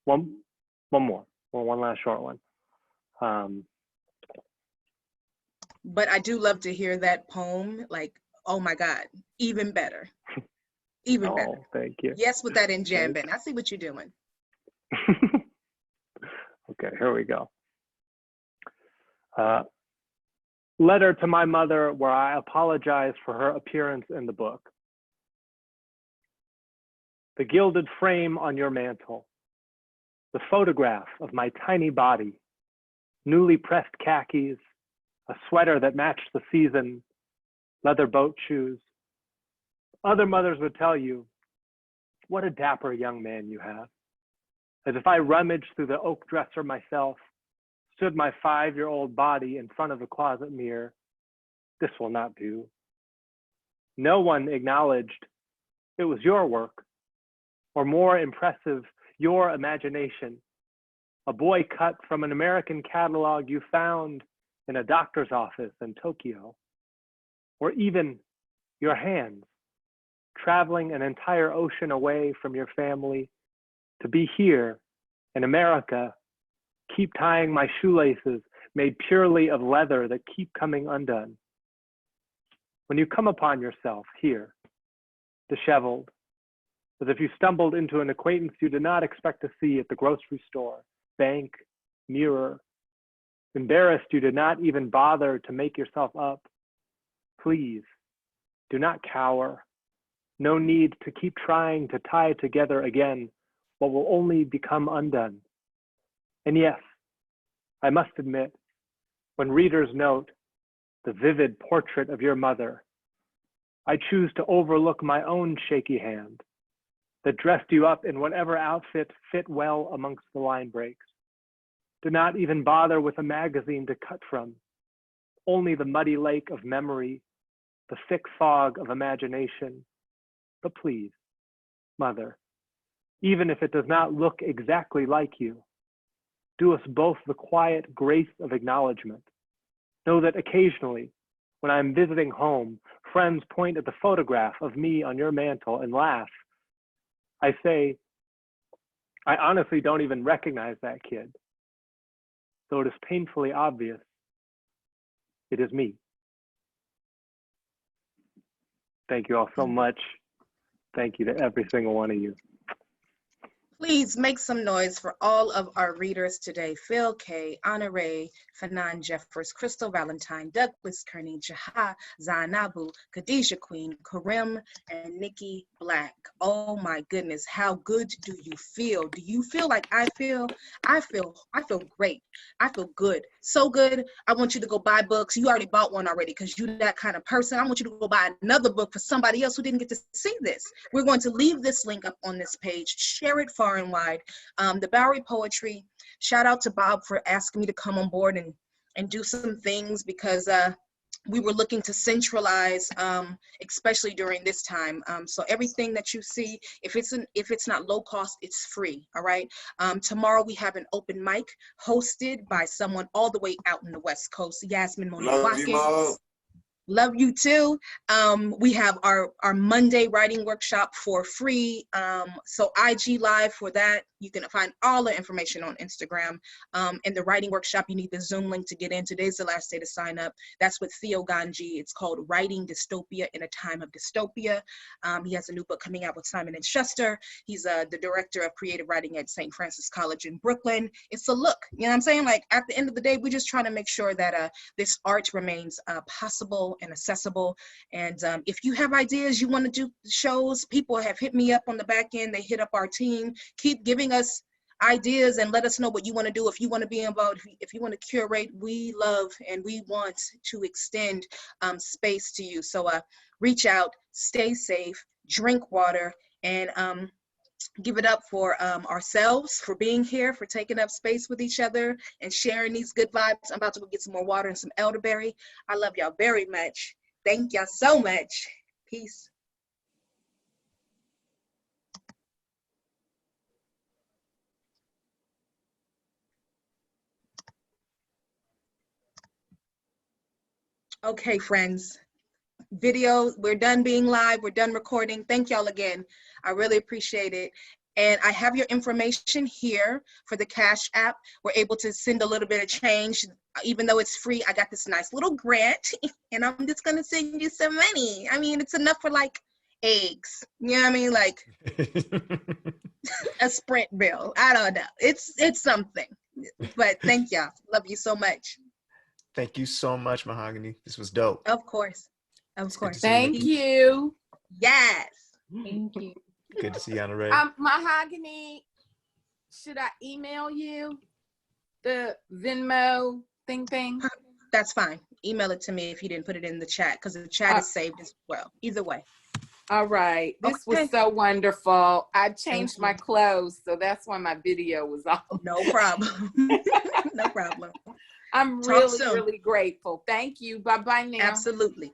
One more. Well, one last short one. But I do love to hear that poem. Like, oh my God, even better. Even better. Oh, thank you. Yes, with that in jam Thank band. I see what you're doing. Okay, here we go. Letter to my mother where I apologize for her appearance in the book. The gilded frame on your mantle, the photograph of my tiny body, newly pressed khakis, a sweater that matched the season, leather boat shoes. Other mothers would tell you, what a dapper young man you have. As if I rummaged through the oak dresser myself, stood my 5-year-old body in front of the closet mirror. This will not do. No one acknowledged it was your work, or more impressive, your imagination. A boy cut from an American catalog you found in a doctor's office in Tokyo, or even your hands, traveling an entire ocean away from your family to be here in America, keep tying my shoelaces made purely of leather that keep coming undone. When you come upon yourself here, disheveled, as if you stumbled into an acquaintance you did not expect to see at the grocery store, bank, mirror, embarrassed you did not even bother to make yourself up, please do not cower. No need to keep trying to tie together again what will only become undone. And yes, I must admit, when readers note the vivid portrait of your mother, I choose to overlook my own shaky hand that dressed you up in whatever outfit fit well amongst the line breaks. Do not even bother with a magazine to cut from, only the muddy lake of memory, the thick fog of imagination. But please, mother, even if it does not look exactly like you, do us both the quiet grace of acknowledgement. Know that occasionally, when I'm visiting home, friends point at the photograph of me on your mantle and laugh. I say, I honestly don't even recognize that kid. Though it is painfully obvious, it is me. Thank you all so much. Thank you to every single one of you. Please make some noise for all of our readers today. Phil K, Honoree, Fanonne Jeffers, Crystal Valentine, Douglas Kearney, Jaha Zainabu, Khadijah Queen, Korim, and Nikki Blak. Oh my goodness, how good do you feel? Do you feel like I feel? I feel great. I feel good. So good. I want you to go buy books. You already bought one already because you're that kind of person. I want you to go buy another book for somebody else who didn't get to see this. We're going to leave this link up on this page. Share it far and wide. The Bowery Poetry, shout out to Bob for asking me to come on board and do some things because we were looking to centralize, especially during this time. So everything that you see, if it's not low cost, it's free. All right. Tomorrow we have an open mic hosted by someone all the way out in the West Coast, Yasmin Monique Watkins. Love you too. We have our Monday writing workshop for free. So IG Live for that. You can find all the information on Instagram. And the writing workshop, you need the Zoom link to get in. Today's the last day to sign up. That's with Theo Ganji. It's called Writing Dystopia in a Time of Dystopia. He has a new book coming out with Simon & Schuster. He's the director of creative writing at St. Francis College in Brooklyn. It's a look, you know what I'm saying? Like at the end of the day, we're just trying to make sure that this art remains possible and accessible. And if you have ideas, you want to do shows, people have hit me up on the back end. They hit up our team. Keep giving us ideas and let us know what you want to do. If you want to be involved, if you want to curate, we love and we want to extend space to you. So reach out, stay safe, drink water, and give it up for ourselves for being here, for taking up space with each other and sharing these good vibes. I'm about to go get some more water and some elderberry. I love y'all very much. Thank y'all so much. Peace. Okay, friends. Video, we're done being live. We're done recording. Thank y'all again. I really appreciate it. And I have your information here for the Cash App. We're able to send a little bit of change. Even though it's free, I got this nice little grant, and I'm just gonna send you some money. I mean, it's enough for like eggs. You know what I mean? Like a Sprint bill. I don't know. It's something. But thank y'all. Love you so much. Thank you so much, Mahogany. This was dope. Of course. Of It's good to course. see Thank Nikki. you. Yes. Thank you. Good to see you, Honoree. Mahogany, should I email you the Venmo thing? That's fine. Email it to me if you didn't put it in the chat, because the chat is saved as well. Either way. All right. This Okay. was so wonderful. I changed you. my clothes, so that's why my video was off. No problem. No problem. I'm Talk really, soon. really grateful. Thank you. Bye-bye now. Absolutely.